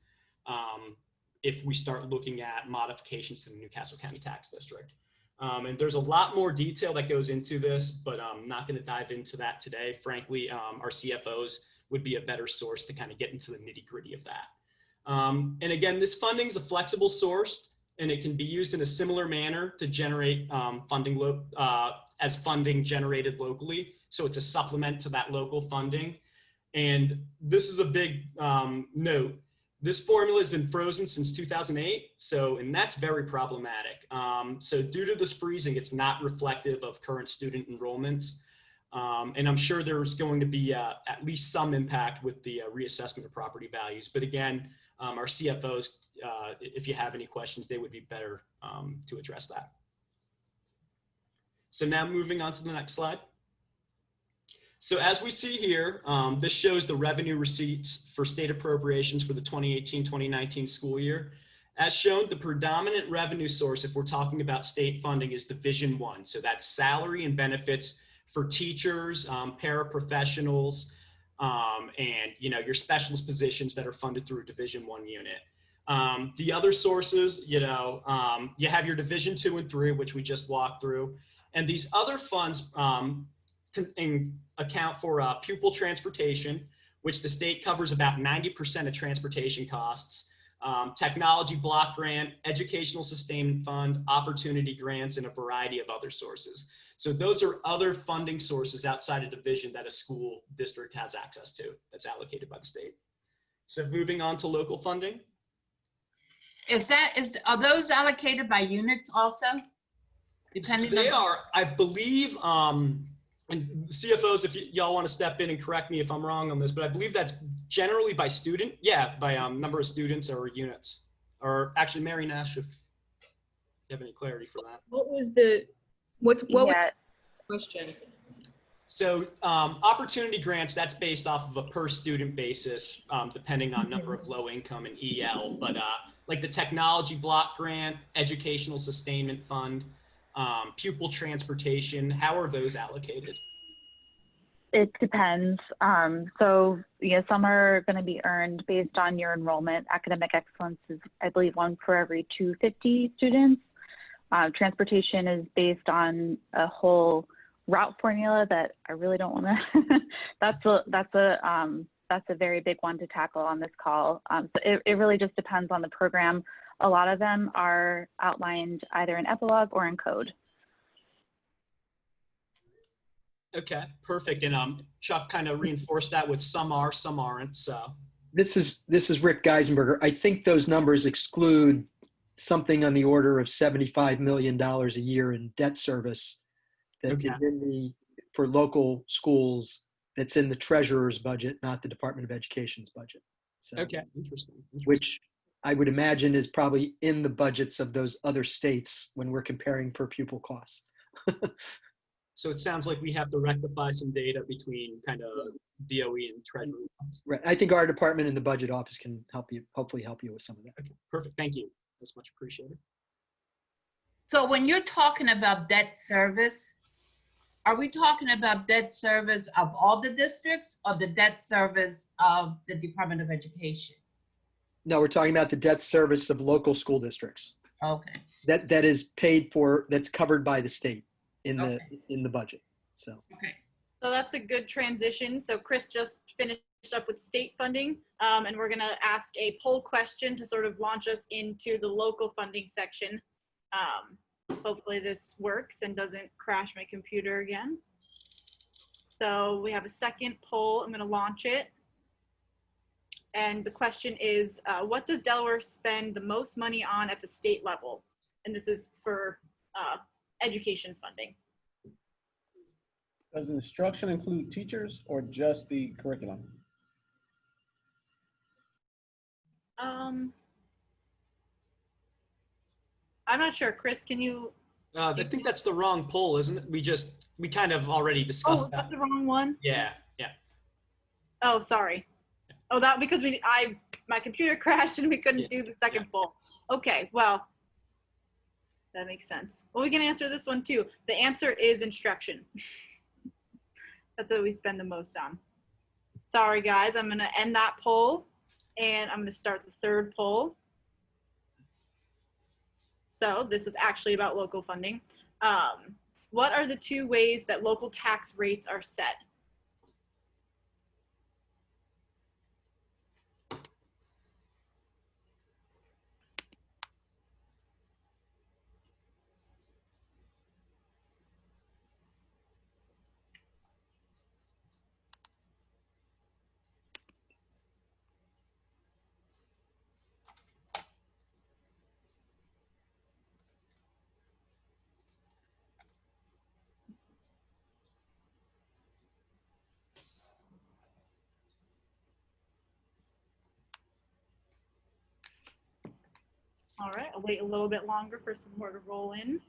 [SPEAKER 11] if we start looking at modifications to the Newcastle County Tax District. And there's a lot more detail that goes into this, but I'm not going to dive into that today. Frankly, our CFOs would be a better source to kind of get into the nitty-gritty of that. And again, this funding is a flexible source, and it can be used in a similar manner to generate funding as funding generated locally. So it's a supplement to that local funding. And this is a big note. This formula has been frozen since 2008, and that's very problematic. So due to this freezing, it's not reflective of current student enrollments. And I'm sure there's going to be at least some impact with the reassessment of property values. But again, our CFOs, if you have any questions, they would be better to address that. So now moving on to the next slide. So as we see here, this shows the revenue receipts for state appropriations for the 2018-2019 school year. As shown, the predominant revenue source, if we're talking about state funding, is Division 1. So that's salary and benefits for teachers, paraprofessionals, and your specialist positions that are funded through a Division 1 unit. The other sources, you have your Division 2 and 3, which we just walked through, and these other funds account for pupil transportation, which the state covers about 90% of transportation costs, technology block grant, educational sustainment fund, opportunity grants, and a variety of other sources. So those are other funding sources outside of division that a school district has access to that's allocated by the state. So moving on to local funding.
[SPEAKER 10] Are those allocated by units also?
[SPEAKER 11] Depending so they are, I believe, and CFOs, if y'all want to step in and correct me if I'm wrong on this, but I believe that's generally by student. Yeah, by number of students or units. Or actually, Mary Nash, if you have any clarity for that.
[SPEAKER 13] What was the was the question?
[SPEAKER 11] So opportunity grants, that's based off of a per student basis, depending on number of low income and EL. But like the technology block grant, educational sustainment fund, pupil transportation, how are those allocated?
[SPEAKER 14] It depends. So some are going to be earned based on your enrollment. Academic excellence is, I believe, 1 for every 250 students. Transportation is based on a whole route formula that I really don't want to. That's a very big one to tackle on this call. So it really just depends on the program. A lot of them are outlined either in epilogue or in code.
[SPEAKER 11] Okay, perfect. And Chuck kind of reinforced that with some are, some aren't. So
[SPEAKER 12] this is Rick Geisenberger. I think those numbers exclude something on the order of $75 million a year in debt service that is in for local schools. That's in the treasurer's budget, not the Department of Education's budget. So,
[SPEAKER 11] okay, interesting.
[SPEAKER 12] Which I would imagine is probably in the budgets of those other states when we're comparing per pupil costs.
[SPEAKER 11] So it sounds like we have to rectify some data between kind of DOE and Treasury.
[SPEAKER 12] Right. I think our department and the budget office can help you, hopefully help you with some of that.
[SPEAKER 11] Okay, perfect. Thank you. That's much appreciated.
[SPEAKER 10] So when you're talking about debt service, are we talking about debt service of all the districts or the debt service of the Department of Education?
[SPEAKER 12] No, we're talking about the debt service of local school districts.
[SPEAKER 10] Okay.
[SPEAKER 12] That is paid for, that's covered by the state in the budget. So.
[SPEAKER 10] Okay.
[SPEAKER 3] So that's a good transition. So Chris just finished up with state funding, and we're gonna ask a poll question to sort of launch us into the local funding section. Hopefully this works and doesn't crash my computer again. So we have a second poll. I'm gonna launch it. And the question is, what does Delaware spend the most money on at the state level? And this is for education funding.
[SPEAKER 7] Does instruction include teachers or just the curriculum?
[SPEAKER 3] I'm not sure. Chris, can you?
[SPEAKER 11] I think that's the wrong poll, isn't it? We kind of already discussed
[SPEAKER 3] that's the wrong one?
[SPEAKER 11] Yeah.
[SPEAKER 3] Oh, sorry. Oh, that because my computer crashed and we couldn't do the second poll. Okay, well, that makes sense. Well, we can answer this one too. The answer is instruction. That's what we spend the most on. Sorry, guys. I'm going to end that poll, and I'm going to start the third poll. So this is actually about local funding. What are the two ways that local tax rates are set? All right, I'll wait a little bit longer for some more to roll in.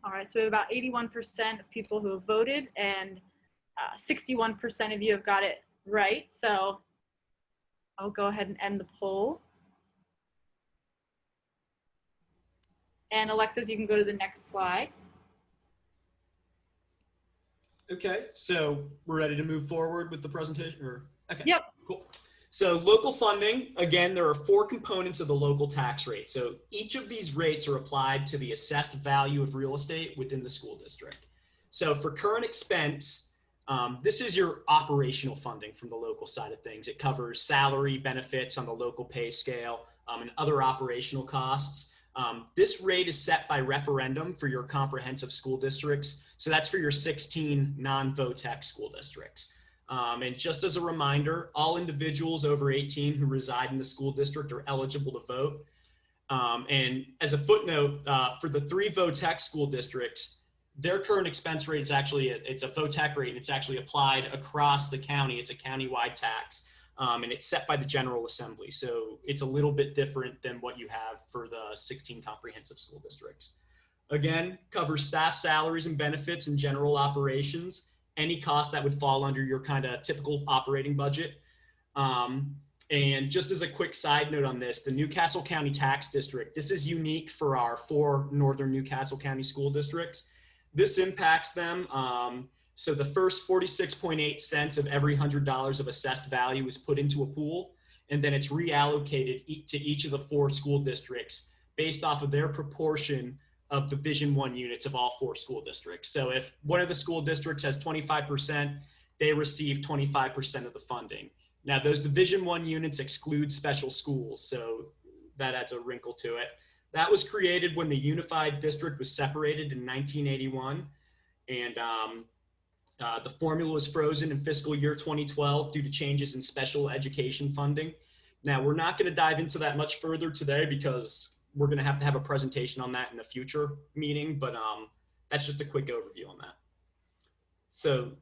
[SPEAKER 3] All right, so we have about 81% of people who have voted, and 61% of you have got it right. So I'll go ahead and end the poll. And Alexis, you can go to the next slide.
[SPEAKER 11] Okay, so we're ready to move forward with the presentation? Okay.
[SPEAKER 3] Yep.
[SPEAKER 11] Cool. So local funding, again, there are 4 components of the local tax rate. So each of these rates are applied to the assessed value of real estate within the school district. So for current expense, this is your operational funding from the local side of things. It covers salary, benefits on the local pay scale, and other operational costs. This rate is set by referendum for your comprehensive school districts. So that's for your 16 non-VOTEC school districts. And just as a reminder, all individuals over 18 who reside in the school district are eligible to vote. And as a footnote, for the 3 VOTEC school districts, their current expense rate is actually, it's a VOTEC rate, and it's actually applied across the county. It's a countywide tax. And it's set by the General Assembly. So it's a little bit different than what you have for the 16 comprehensive school districts. Again, covers staff salaries and benefits and general operations, any cost that would fall under your kind of typical operating budget. And just as a quick side note on this, the Newcastle County Tax District, this is unique for our 4 northern Newcastle County school districts. This impacts them. So the first 46.8 cents of every $100 of assessed value is put into a pool, and then it's reallocated to each of the 4 school districts based off of their proportion of Division 1 units of all 4 school districts. So if one of the school districts has 25%, they receive 25% of the funding. Now those Division 1 units exclude special schools, so that adds a wrinkle to it. That was created when the unified district was separated in 1981, and the formula was frozen in fiscal year 2012 due to changes in special education funding. Now, we're not going to dive into that much further today because we're going to have a presentation on that in a future meeting, but that's just a quick overview on that. So,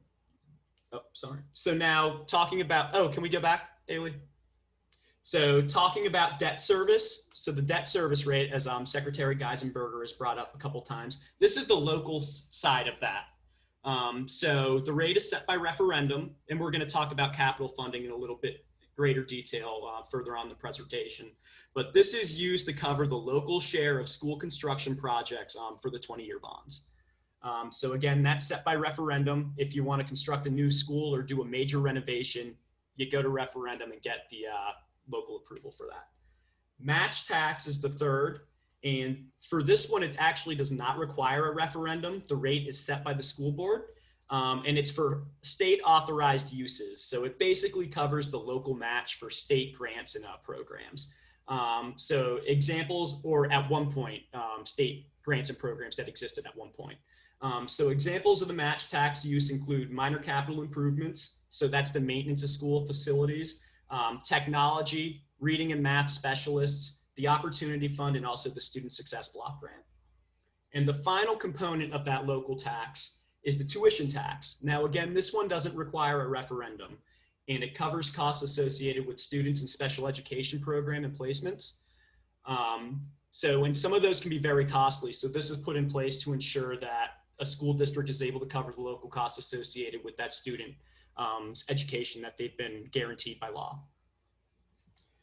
[SPEAKER 11] oh, sorry. So now talking about, oh, can we go back, Ailey? So talking about debt service, so the debt service rate, as Secretary Geisenberger has brought up a couple times, this is the local side of that. So the rate is set by referendum, and we're going to talk about capital funding in a little bit greater detail further on the presentation. But this is used to cover the local share of school construction projects for the 20-year bonds. So again, that's set by referendum. If you want to construct a new school or do a major renovation, you go to referendum and get the local approval for that. Match tax is the third. And for this one, it actually does not require a referendum. The rate is set by the school board, and it's for state authorized uses. So it basically covers the local match for state grants and programs. So examples, or at one point, state grants and programs that existed at one point. So examples of the match tax use include minor capital improvements. So that's the maintenance of school facilities, technology, reading and math specialists, the Opportunity Fund, and also the Student Success Block Grant. And the final component of that local tax is the tuition tax. Now, again, this one doesn't require a referendum, and it covers costs associated with students in special education program and placements. And some of those can be very costly. So this is put in place to ensure that a school district is able to cover the local costs associated with that student education that they've been guaranteed by law.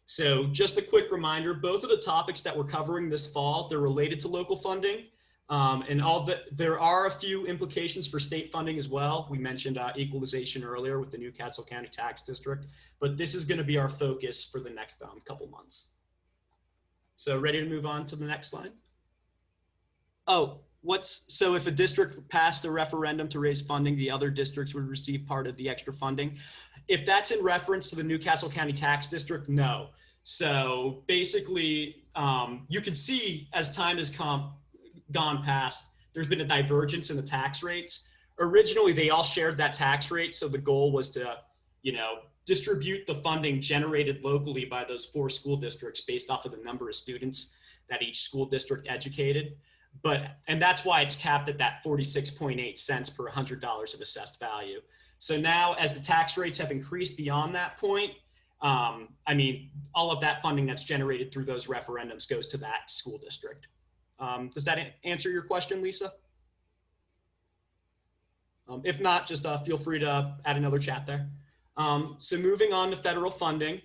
[SPEAKER 11] So just a quick reminder, both of the topics that we're covering this fall, they're related to local funding. There are a few implications for state funding as well. We mentioned equalization earlier with the Newcastle County Tax District, but this is going to be our focus for the next couple months. So ready to move on to the next slide? So if a district passed a referendum to raise funding, the other districts would receive part of the extra funding. If that's in reference to the Newcastle County Tax District, no. So basically, you can see as time has gone past, there's been a divergence in the tax rates. Originally, they all shared that tax rate. So the goal was to, distribute the funding generated locally by those 4 school districts based off of the number of students that each school district educated. And that's why it's capped at that 46.8 cents per $100 of assessed value. So now as the tax rates have increased beyond that point, all of that funding that's generated through those referendums goes to that school district. Does that answer your question, Lisa? If not, just feel free to add another chat there. So moving on to federal funding.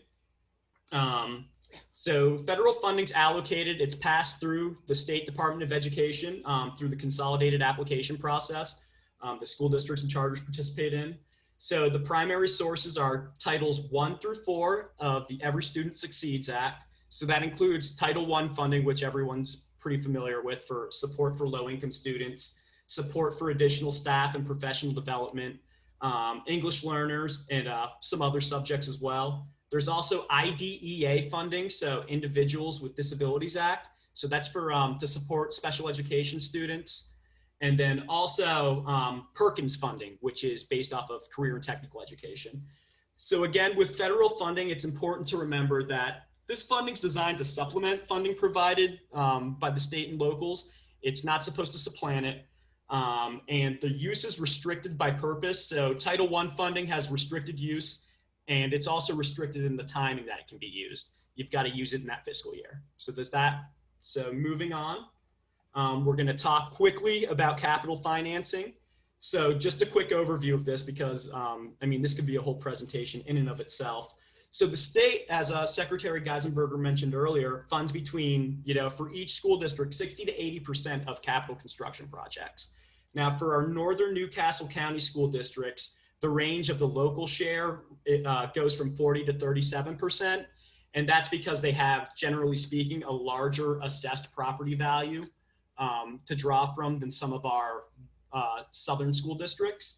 [SPEAKER 11] So federal funding's allocated, it's passed through the State Department of Education through the consolidated application process. The school districts and charters participate in. So the primary sources are Titles 1 through 4 of the Every Student Succeeds Act. So that includes Title I funding, which everyone's pretty familiar with, for support for low-income students, support for additional staff and professional development, English learners, and some other subjects as well. There's also IDEA funding, so Individuals with Disabilities Act. So that's for to support special education students. And then also Perkins funding, which is based off of career and technical education. So again, with federal funding, it's important to remember that this funding is designed to supplement funding provided by the state and locals. It's not supposed to supplant it. And the use is restricted by purpose. So Title I funding has restricted use, and it's also restricted in the timing that it can be used. You've got to use it in that fiscal year. So there's that. So moving on, we're going to talk quickly about capital financing. So just a quick overview of this, because this could be a whole presentation in and of itself. So the state, as Secretary Geisenberger mentioned earlier, funds between, for each school district, 60 to 80% of capital construction projects. Now, for our northern Newcastle County school districts, the range of the local share goes from 40 to 37%. And that's because they have, generally speaking, a larger assessed property value to draw from than some of our southern school districts.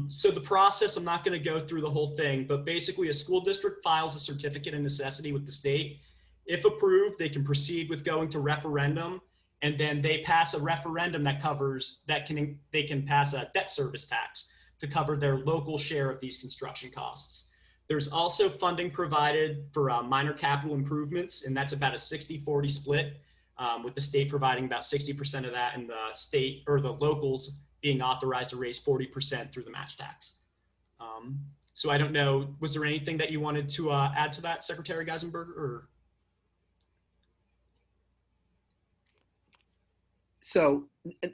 [SPEAKER 11] So the process, I'm not going to go through the whole thing, but basically a school district files a certificate of necessity with the state. If approved, they can proceed with going to referendum, and then they pass a referendum that covers, they can pass a debt service tax to cover their local share of these construction costs. There's also funding provided for minor capital improvements, and that's about a 60-40 split, with the state providing about 60% of that and the state or the locals being authorized to raise 40% through the match tax. So I don't know, was there anything that you wanted to add to that, Secretary Geisenberger? Or?
[SPEAKER 12] So,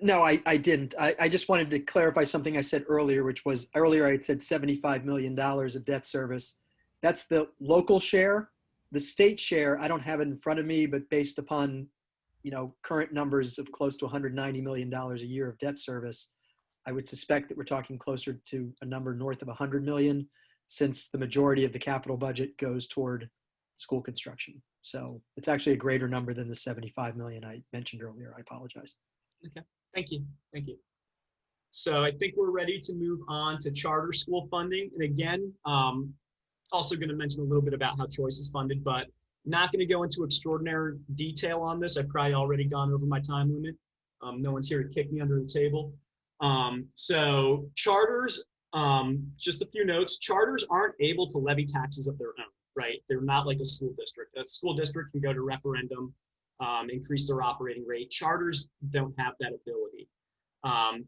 [SPEAKER 12] no, I didn't. I just wanted to clarify something I said earlier, which was earlier I had said $75 million of debt service. That's the local share. The state share, I don't have it in front of me, but based upon, current numbers of close to $190 million a year of debt service, I would suspect that we're talking closer to a number north of 100 million, since the majority of the capital budget goes toward school construction. So it's actually a greater number than the 75 million I mentioned earlier. I apologize.
[SPEAKER 11] Okay, thank you. Thank you. So I think we're ready to move on to charter school funding. And again, also going to mention a little bit about how Choice is funded, but not going to go into extraordinary detail on this. I've probably already gone over my time limit. No one's here to kick me under the table. So charters, just a few notes. Charters aren't able to levy taxes of their own. Right? They're not like a school district. A school district can go to referendum, increase their operating rate. Charters don't have that ability.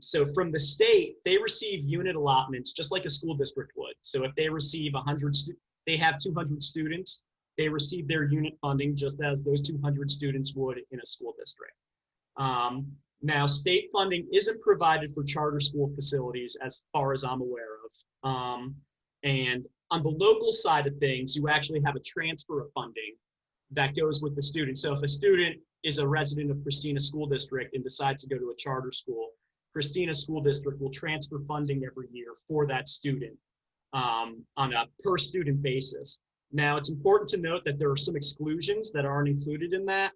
[SPEAKER 11] So from the state, they receive unit allotments just like a school district would. So if they receive 100, they have 200 students, they receive their unit funding just as those 200 students would in a school district. Now, state funding isn't provided for charter school facilities as far as I'm aware of. And on the local side of things, you actually have a transfer of funding that goes with the student. So if a student is a resident of Christina School District and decides to go to a charter school, Christina School District will transfer funding every year for that student on a per student basis. Now, it's important to note that there are some exclusions that aren't included in that.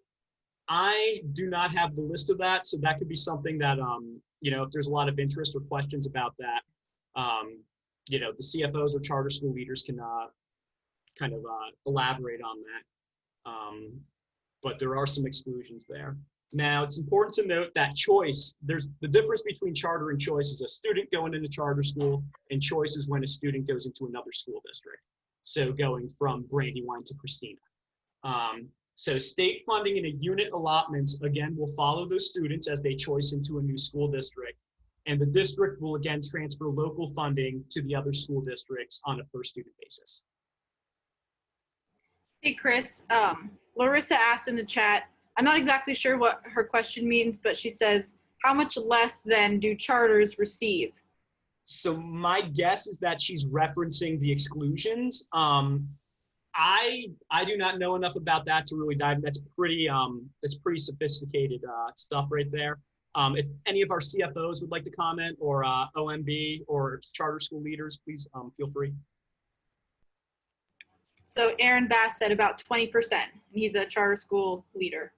[SPEAKER 11] I do not have the list of that, so that could be something that, if there's a lot of interest or questions about that, the CFOs or charter school leaders can elaborate on that. But there are some exclusions there. Now, it's important to note that choice, there's the difference between charter and choice is a student going into charter school, and choice is when a student goes into another school district. So going from Brandywine to Christina. So state funding and a unit allotments, again, will follow those students as they choice into a new school district. And the district will again transfer local funding to the other school districts on a per student basis.
[SPEAKER 3] Hey, Chris, Larissa asked in the chat, I'm not exactly sure what her question means, but she says, how much less than do charters receive?
[SPEAKER 11] So my guess is that she's referencing the exclusions. I do not know enough about that to really dive. That's pretty sophisticated stuff right there. If any of our CFOs would like to comment, or OMB or charter school leaders, please feel free.
[SPEAKER 3] So Aaron Bass said about 20%. He's a charter school leader.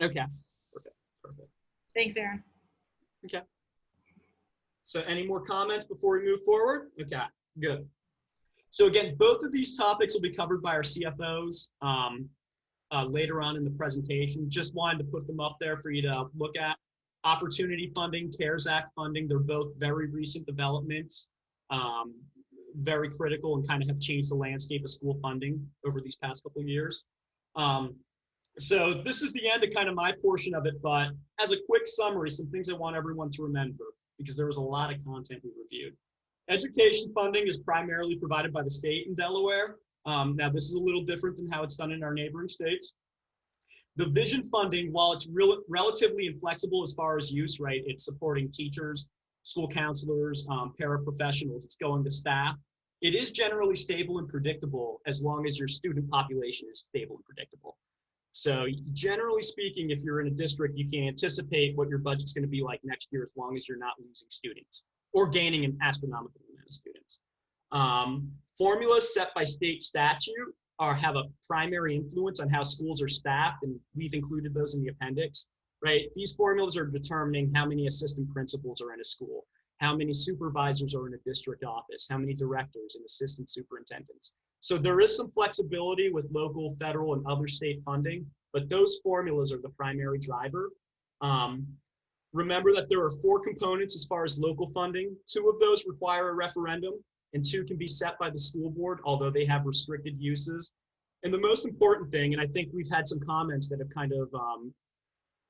[SPEAKER 11] Okay, perfect.
[SPEAKER 3] Thanks, Aaron.
[SPEAKER 11] Okay. So any more comments before we move forward? Okay, good. So again, both of these topics will be covered by our CFOs later on in the presentation. Just wanted to put them up there for you to look at. Opportunity funding, CARES Act funding, they're both very recent developments, very critical, and kind of have changed the landscape of school funding over these past couple of years. So this is the end of kind of my portion of it, but as a quick summary, some things I want everyone to remember, because there was a lot of content we reviewed. Education funding is primarily provided by the state in Delaware. Now this is a little different than how it's done in our neighboring states. The vision funding, while it's relatively inflexible as far as use, right? It's supporting teachers, school counselors, paraprofessionals, it's going to staff. It is generally stable and predictable as long as your student population is stable and predictable. So generally speaking, if you're in a district, you can anticipate what your budget's going to be like next year as long as you're not losing students or gaining an astronomical amount of students. Formulas set by state statute have a primary influence on how schools are staffed, and we've included those in the appendix, right? These formulas are determining how many assistant principals are in a school, how many supervisors are in a district office, how many directors and assistant superintendents. So there is some flexibility with local, federal, and other state funding, but those formulas are the primary driver. Remember that there are 4 components as far as local funding. 2 of those require a referendum, and 2 can be set by the school board, although they have restricted uses. And the most important thing, and I think we've had some comments that have kind of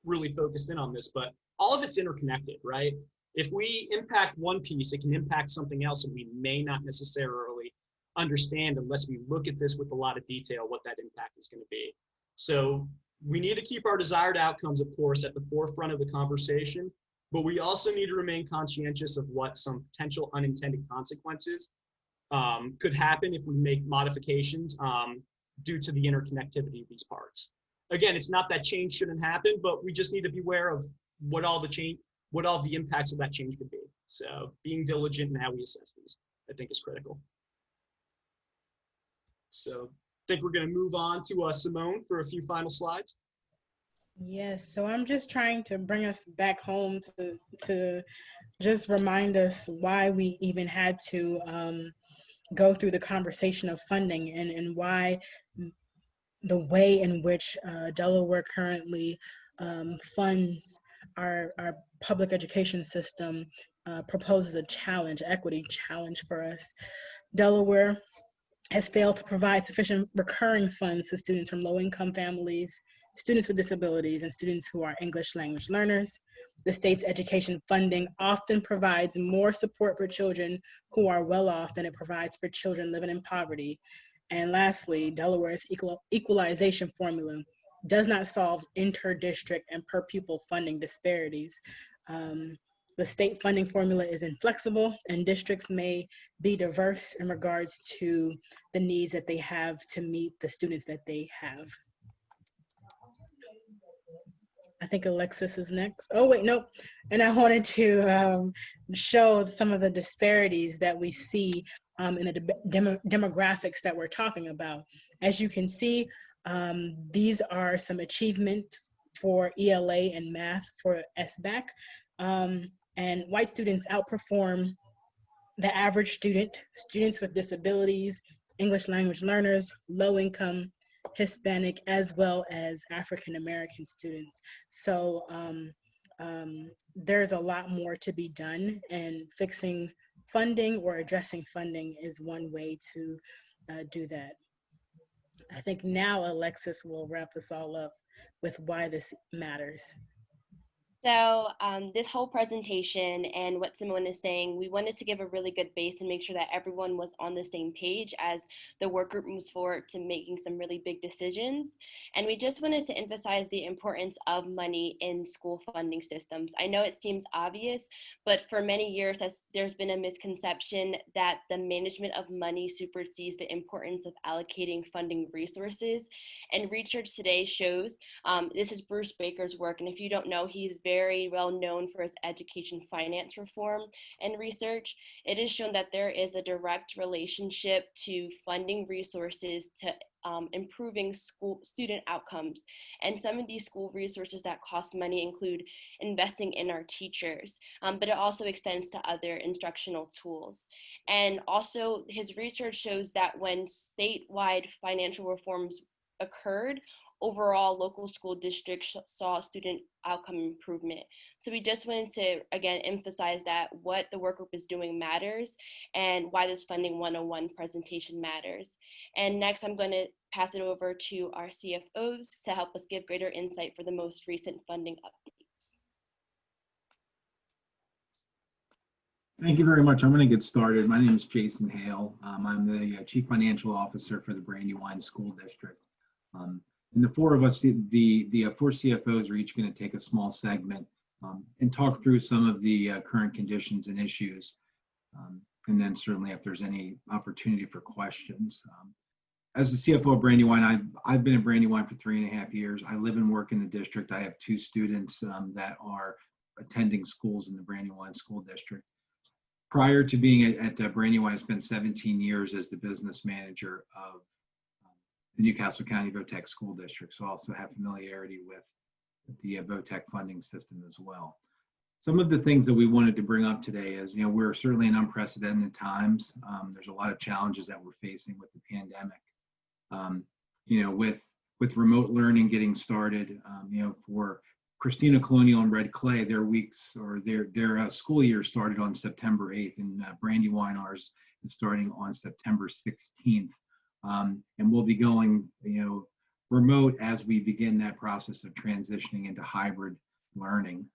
[SPEAKER 11] really focused in on this, but all of it's interconnected, right? If we impact one piece, it can impact something else, and we may not necessarily understand unless we look at this with a lot of detail what that impact is going to be. So we need to keep our desired outcomes, of course, at the forefront of the conversation, but we also need to remain conscientious of what some potential unintended consequences could happen if we make modifications due to the interconnectivity of these parts. Again, it's not that change shouldn't happen, but we just need to be aware of what all the impacts of that change could be. So being diligent in how we assess these, I think, is critical. So I think we're going to move on to Simone for a few final slides.
[SPEAKER 9] Yes, so I'm just trying to bring us back home to just remind us why we even had to go through the conversation of funding and why the way in which Delaware currently funds our public education system proposes a challenge, equity challenge for us. Delaware has failed to provide sufficient recurring funds to students from low-income families, students with disabilities, and students who are English language learners. The state's education funding often provides more support for children who are well off than it provides for children living in poverty. And lastly, Delaware's equalization formula does not solve inter-district and per pupil funding disparities. The state funding formula is inflexible, and districts may be diverse in regards to the needs that they have to meet the students that they have. I think Alexis is next. Oh, wait, nope. And I wanted to show some of the disparities that we see in the demographics that we're talking about. As you can see, these are some achievements for ELA and math for SBAC. And white students outperform the average student, students with disabilities, English language learners, low income, Hispanic, as well as African American students. So there's a lot more to be done, and fixing funding or addressing funding is one way to do that. I think now Alexis will wrap us all up with why this matters.
[SPEAKER 2] So this whole presentation and what Simone is saying, we wanted to give a really good base and make sure that everyone was on the same page as the work group moves forward to making some really big decisions. And we just wanted to emphasize the importance of money in school funding systems. I know it seems obvious, but for many years there's been a misconception that the management of money supersedes the importance of allocating funding resources. And research today shows, this is Bruce Baker's work, and if you don't know, he's very well known for his education finance reform and research. It is shown that there is a direct relationship to funding resources to improving student outcomes. And some of these school resources that cost money include investing in our teachers, but it also extends to other instructional tools. And also his research shows that when statewide financial reforms occurred, overall local school districts saw student outcome improvement. So we just wanted to, again, emphasize that what the work group is doing matters and why this Funding 101 presentation matters. And next, I'm going to pass it over to our CFOs to help us give greater insight for the most recent funding updates.
[SPEAKER 15] Thank you very much. I'm going to get started. My name is Jason Hale. I'm the Chief Financial Officer for the Brandywine School District. And the four of us, the four CFOs are each going to take a small segment and talk through some of the current conditions and issues. And then certainly if there's any opportunity for questions. As the CFO of Brandywine, I've been at Brandywine for 3.5 years. I live and work in the district. I have 2 students that are attending schools in the Brandywine School District. Prior to being at Brandywine, I spent 17 years as the business manager of the Newcastle County VOTEC School District, so I also have familiarity with the VOTEC funding system as well. Some of the things that we wanted to bring up today is, we're certainly in unprecedented times. There's a lot of challenges that we're facing with the pandemic. With remote learning getting started, for Christina Colonial and Red Clay, their weeks or their school year started on September 8th, and Brandywine, ours is starting on September 16th. And we'll be going, remote as we begin that process of transitioning into hybrid learning.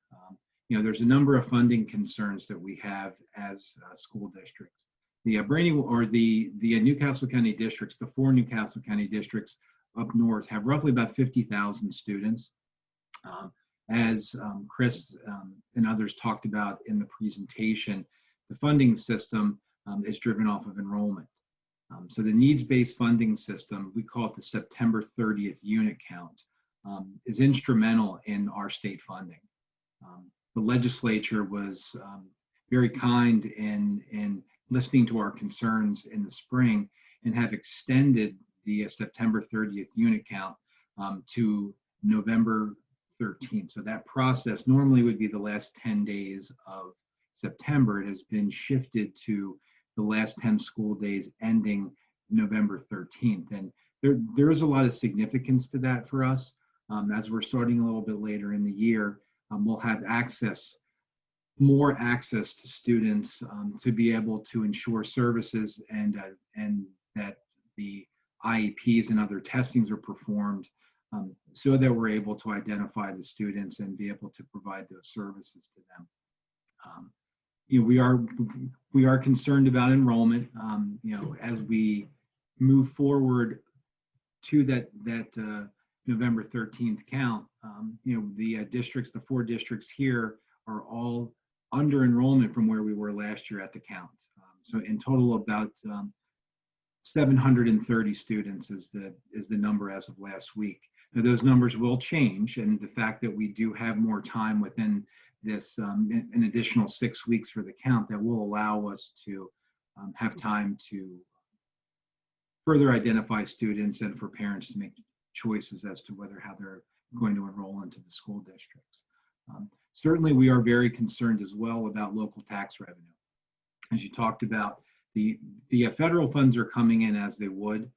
[SPEAKER 15] There's a number of funding concerns that we have as school districts. The the Newcastle County districts, the 4 Newcastle County districts up north have roughly about 50,000 students. As Chris and others talked about in the presentation, the funding system is driven off of enrollment. So the needs-based funding system, we call it the September 30th unit count, is instrumental in our state funding. The legislature was very kind in listening to our concerns in the spring and have extended the September 30th unit count to November 13th. So that process normally would be the last 10 days of September. It has been shifted to the last 10 school days ending November 13th. And there is a lot of significance to that for us. As we're starting a little bit later in the year, we'll have more access to students to be able to ensure services and that the IEPs and other testings are performed so that we're able to identify the students and be able to provide those services to them. We are concerned about enrollment. As we move forward to that November 13th count, the 4 districts here are all under enrollment from where we were last year at the count. So in total, about 730 students is the number as of last week. Now those numbers will change, and the fact that we do have more time within this, an additional 6 weeks for the count, that will allow us to have time to further identify students and for parents to make choices as to how they're going to enroll into the school districts. Certainly, we are very concerned as well about local tax revenue. As you talked about, the federal funds are coming in as they would.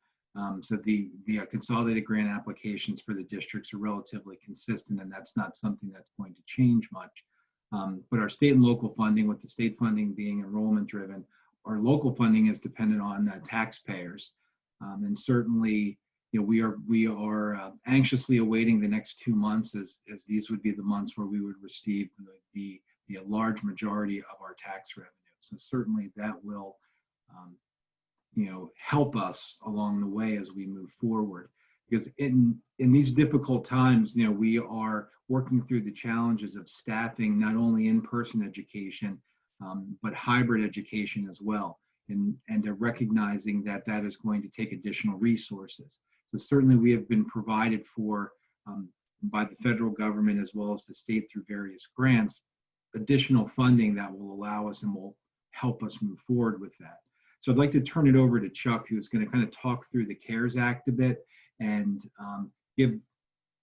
[SPEAKER 15] So the consolidated grant applications for the districts are relatively consistent, and that's not something that's going to change much. But our state and local funding, with the state funding being enrollment driven, our local funding is dependent on taxpayers. And certainly, we are anxiously awaiting the next 2 months, as these would be the months where we would receive the large majority of our tax revenue. So certainly that will help us along the way as we move forward. Because in these difficult times, we are working through the challenges of staffing not only in-person education, but hybrid education as well, and recognizing that that is going to take additional resources. So certainly we have been provided for by the federal government as well as the state through various grants, additional funding that will allow us and will help us move forward with that. So I'd like to turn it over to Chuck, who's going to kind of talk through the CARES Act a bit and give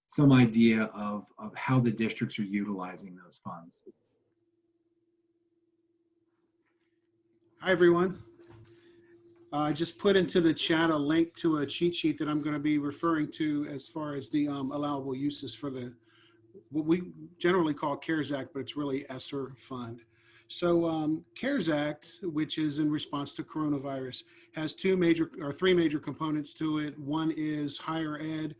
[SPEAKER 15] some idea of how the districts are utilizing those funds.
[SPEAKER 16] Hi, everyone. I just put into the chat a link to a cheat sheet that I'm going to be referring to as far as the allowable uses for what we generally call CARES Act, but it's really ESSER fund. So CARES Act, which is in response to coronavirus, has 3 major components to it. One is higher ed,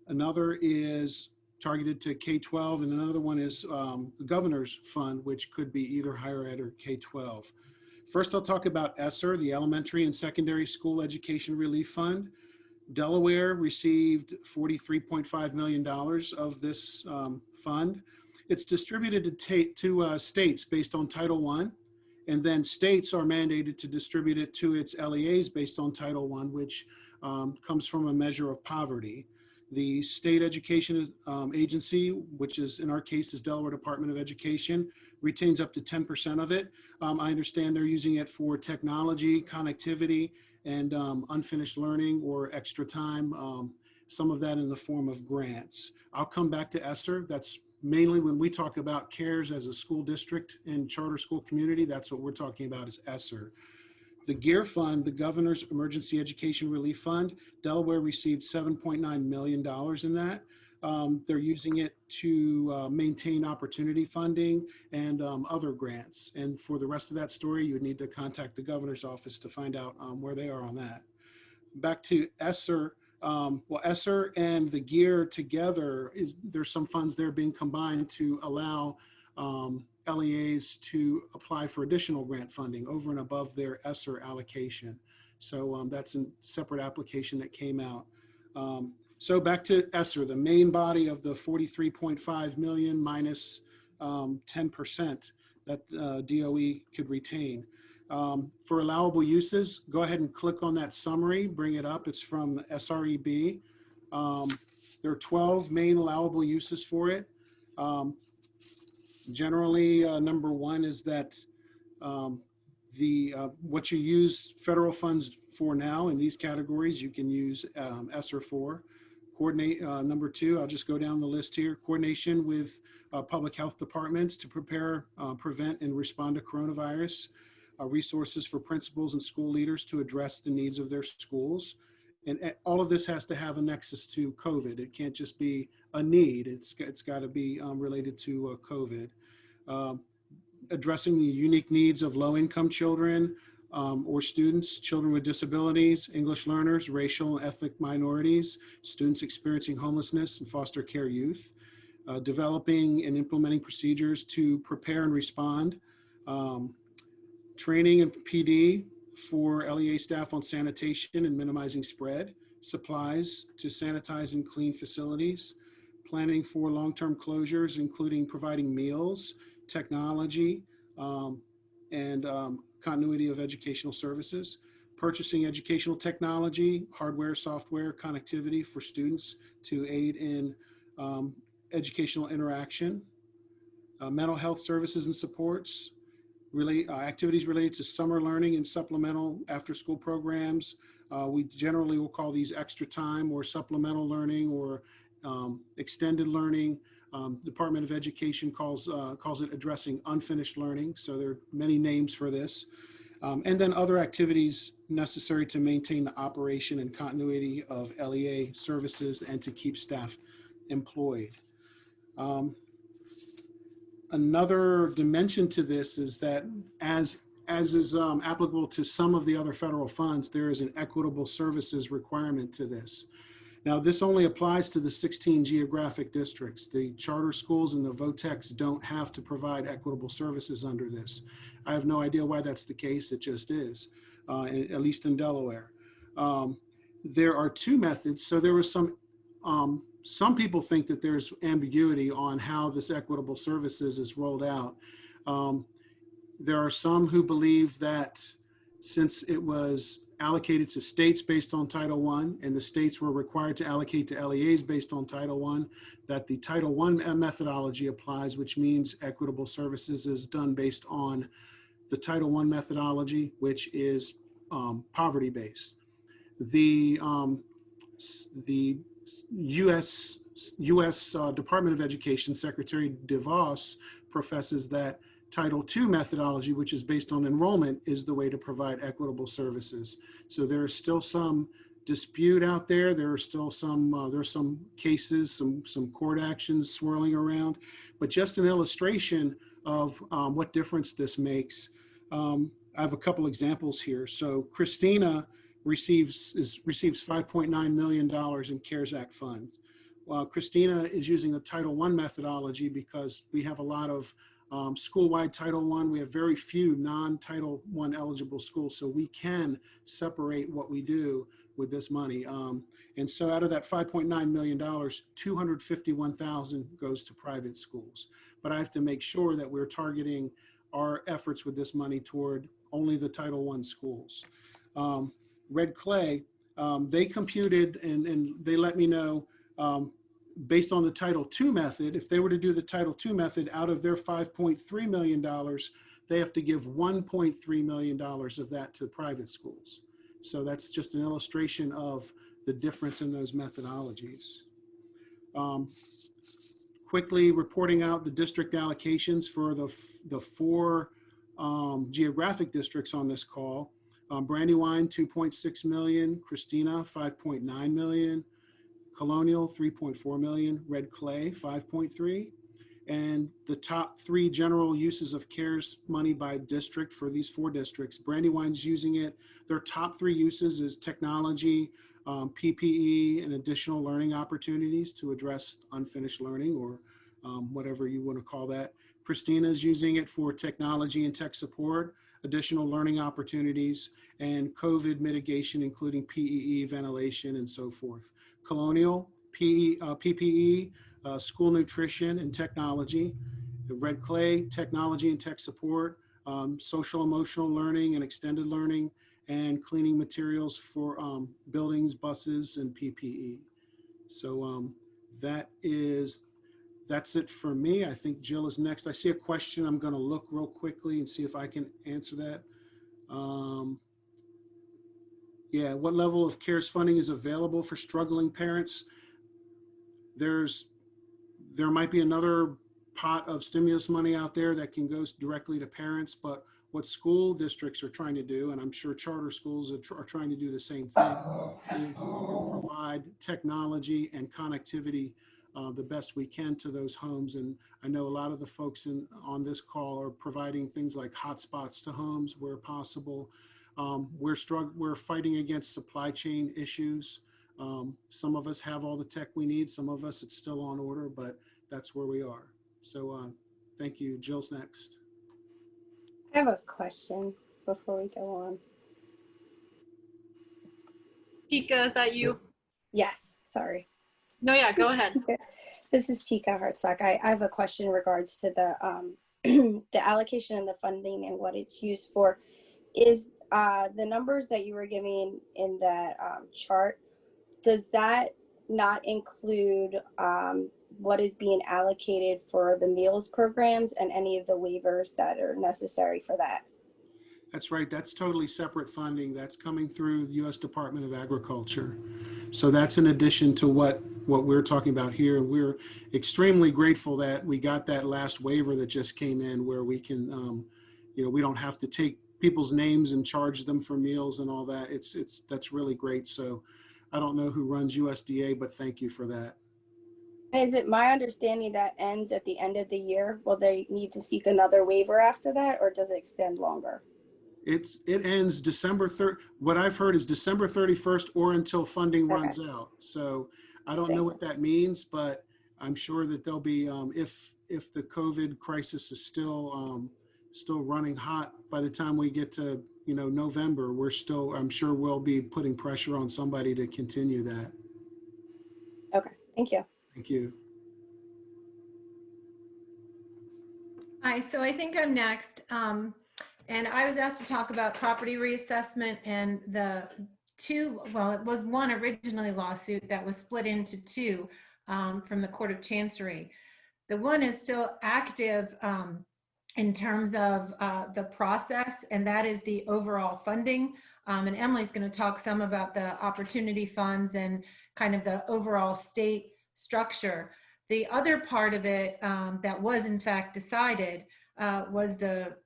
[SPEAKER 16] another is targeted to K-12, and another one is the governor's fund, which could be either higher ed or K-12. First, I'll talk about ESSER, the Elementary and Secondary School Education Relief Fund. Delaware received $43.5 million of this fund. It's distributed to states based on Title I, and then states are mandated to distribute it to its LEAs based on Title I, which comes from a measure of poverty. The state education agency, which is in our case is Delaware Department of Education, retains up to 10% of it. I understand they're using it for technology, connectivity, and unfinished learning or extra time, some of that in the form of grants. I'll come back to ESSER. That's mainly when we talk about CARES as a school district and charter school community, that's what we're talking about is ESSER. The GEAR Fund, the Governor's Emergency Education Relief Fund, Delaware received $7.9 million in that. They're using it to maintain opportunity funding and other grants. And for the rest of that story, you would need to contact the governor's office to find out where they are on that. Back to ESSER. Well, ESSER and the GEAR together, there's some funds there being combined to allow LEAs to apply for additional grant funding over and above their ESSER allocation. So that's a separate application that came out. So back to ESSER, the main body of the 43.5 million minus 10% that DOE could retain. For allowable uses, go ahead and click on that summary, bring it up. It's from SREB. There are 12 main allowable uses for it. Generally, number one is that what you use federal funds for now in these categories, you can use ESSER for. Number two, I'll just go down the list here. Coordination with public health departments to prepare, prevent, and respond to coronavirus. Resources for principals and school leaders to address the needs of their schools. And all of this has to have a nexus to COVID. It can't just be a need. It's got to be related to COVID. Addressing the unique needs of low-income children or students, children with disabilities, English learners, racial and ethnic minorities, students experiencing homelessness, and foster care youth. Developing and implementing procedures to prepare and respond. Training and PD for LEA staff on sanitation and minimizing spread. Supplies to sanitize and clean facilities. Planning for long-term closures, including providing meals, technology, and continuity of educational services. Purchasing educational technology, hardware, software, connectivity for students to aid in educational interaction. Mental health services and supports. Activities related to summer learning and supplemental after-school programs. We generally will call these extra time or supplemental learning or extended learning. Department of Education calls it addressing unfinished learning. So there are many names for this. And then other activities necessary to maintain the operation and continuity of LEA services and to keep staff employed. Another dimension to this is that as is applicable to some of the other federal funds, there is an equitable services requirement to this. Now, this only applies to the 16 geographic districts. The charter schools and the VOTECs don't have to provide equitable services under this. I have no idea why that's the case. It just is, at least in Delaware. There are two methods. So there was some people think that there's ambiguity on how this equitable services is rolled out. There are some who believe that since it was allocated to states based on Title I, and the states were required to allocate to LEAs based on Title I, that the Title I methodology applies, which means equitable services is done based on the Title I methodology, which is poverty-based. The U.S. Department of Education Secretary DeVos professes that Title II methodology, which is based on enrollment, is the way to provide equitable services. So there is still some dispute out there. There are still some cases, some court actions swirling around, but just an illustration of what difference this makes. I have a couple examples here. So Christina receives $5.9 million in CARES Act funds. Well, Christina is using the Title I methodology because we have a lot of school-wide Title I. We have very few non-Title I eligible schools, so we can separate what we do with this money. And so out of that $5.9 million, $251,000 goes to private schools. But I have to make sure that we're targeting our efforts with this money toward only the Title I schools. Red Clay, they computed and they let me know, based on the Title II method, if they were to do the Title II method, out of their $5.3 million, they have to give $1.3 million of that to private schools. So that's just an illustration of the difference in those methodologies. Quickly reporting out the district allocations for the four geographic districts on this call. Brandywine, 2.6 million, Christina, 5.9 million, Colonial, 3.4 million, Red Clay, 5.3, and the top three general uses of CARES money by district for these four districts. Brandywine's using it. Their top three uses is technology, PPE, and additional learning opportunities to address unfinished learning or whatever you want to call that. Christina's using it for technology and tech support, additional learning opportunities, and COVID mitigation, including PEE, ventilation, and so forth. Colonial, PPE, school nutrition and technology. The Red Clay, technology and tech support, social emotional learning and extended learning, and cleaning materials for buildings, buses, and PPE. So that's it for me. I think Jill is next. I see a question. I'm going to look real quickly and see if I can answer that. Yeah, what level of CARES funding is available for struggling parents? There might be another pot of stimulus money out there that can go directly to parents, but what school districts are trying to do, and I'm sure charter schools are trying to do the same thing, is provide technology and connectivity the best we can to those homes. And I know a lot of the folks on this call are providing things like hotspots to homes where possible. We're fighting against supply chain issues. Some of us have all the tech we need. Some of us, it's still on order, but that's where we are. So thank you. Jill's next.
[SPEAKER 8] I have a question before we go on.
[SPEAKER 3] Tika, is that you?
[SPEAKER 8] Yes, sorry.
[SPEAKER 3] No, yeah, go ahead.
[SPEAKER 8] This is Tika Hartsock. I have a question in regards to the the allocation and the funding and what it's used for. Is the numbers that you were giving in that chart, does that not include what is being allocated for the meals programs and any of the waivers that are necessary for that?
[SPEAKER 16] That's right. That's totally separate funding. That's coming through the U.S. Department of Agriculture. So that's in addition to what we're talking about here. We're extremely grateful that we got that last waiver that just came in, where we can, we don't have to take people's names and charge them for meals and all that. That's really great. So I don't know who runs USDA, but thank you for that.
[SPEAKER 8] Is it my understanding that ends at the end of the year? Will they need to seek another waiver after that, or does it extend longer?
[SPEAKER 16] It ends December 3rd. What I've heard is December 31st or until funding runs out. So I don't know what that means, but I'm sure that there'll be, if the COVID crisis is still running hot by the time we get to, November, I'm sure we'll be putting pressure on somebody to continue that.
[SPEAKER 8] Okay, thank you.
[SPEAKER 16] Thank you.
[SPEAKER 17] Hi, so I think I'm next. And I was asked to talk about property reassessment and it was one originally lawsuit that was split into two from the Court of Chancery. The one is still active in terms of the process, and that is the overall funding. And Emily's going to talk some about the opportunity funds and kind of the overall state structure. The other part of it that was in fact decided was the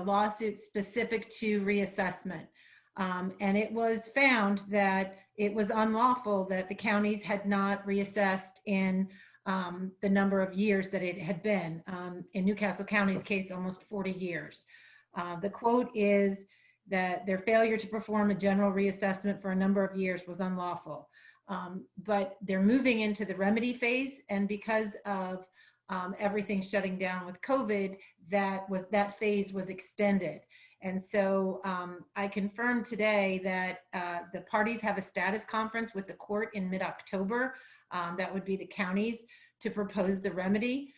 [SPEAKER 17] lawsuit specific to reassessment. And it was found that it was unlawful that the counties had not reassessed in the number of years that it had been. In Newcastle County's case, almost 40 years. The quote is that their failure to perform a general reassessment for a number of years was unlawful. But they're moving into the remedy phase, and because of everything shutting down with COVID, that phase was extended. And so I confirmed today that the parties have a status conference with the court in mid-October. That would be the counties to propose the remedy.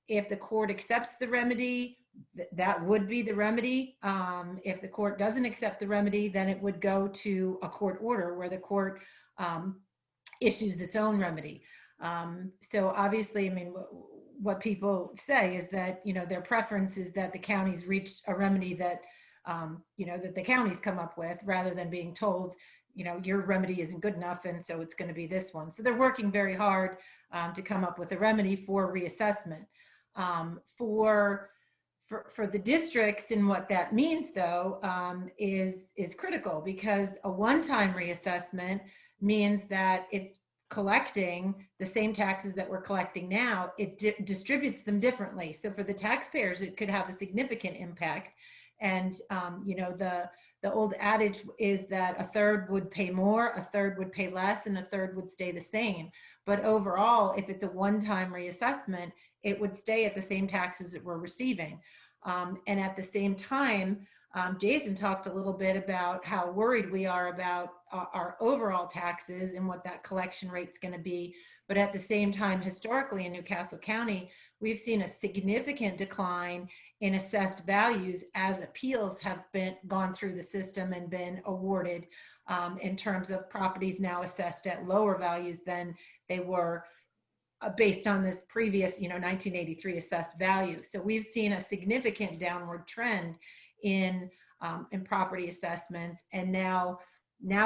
[SPEAKER 17] If the court accepts the remedy, that would be the remedy. If the court doesn't accept the remedy, then it would go to a court order where the court issues its own remedy. So obviously, I mean, what people say is that, their preference is that the counties reach a remedy that, that the counties come up with, rather than being told, your remedy isn't good enough, and so it's going to be this one. So they're working very hard to come up with a remedy for reassessment. For the districts, and what that means, though, is critical, because a one-time reassessment means that it's collecting the same taxes that we're collecting now. It distributes them differently. So for the taxpayers, it could have a significant impact. And the old adage is that a third would pay more, a third would pay less, and a third would stay the same. But overall, if it's a one-time reassessment, it would stay at the same taxes that we're receiving. And at the same time, Jason talked a little bit about how worried we are about our overall taxes and what that collection rate's going to be. But at the same time, historically in Newcastle County, we've seen a significant decline in assessed values as appeals have gone through the system and been awarded, in terms of properties now assessed at lower values than they were based on this previous, 1983 assessed value. So we've seen a significant downward trend in property assessments, and now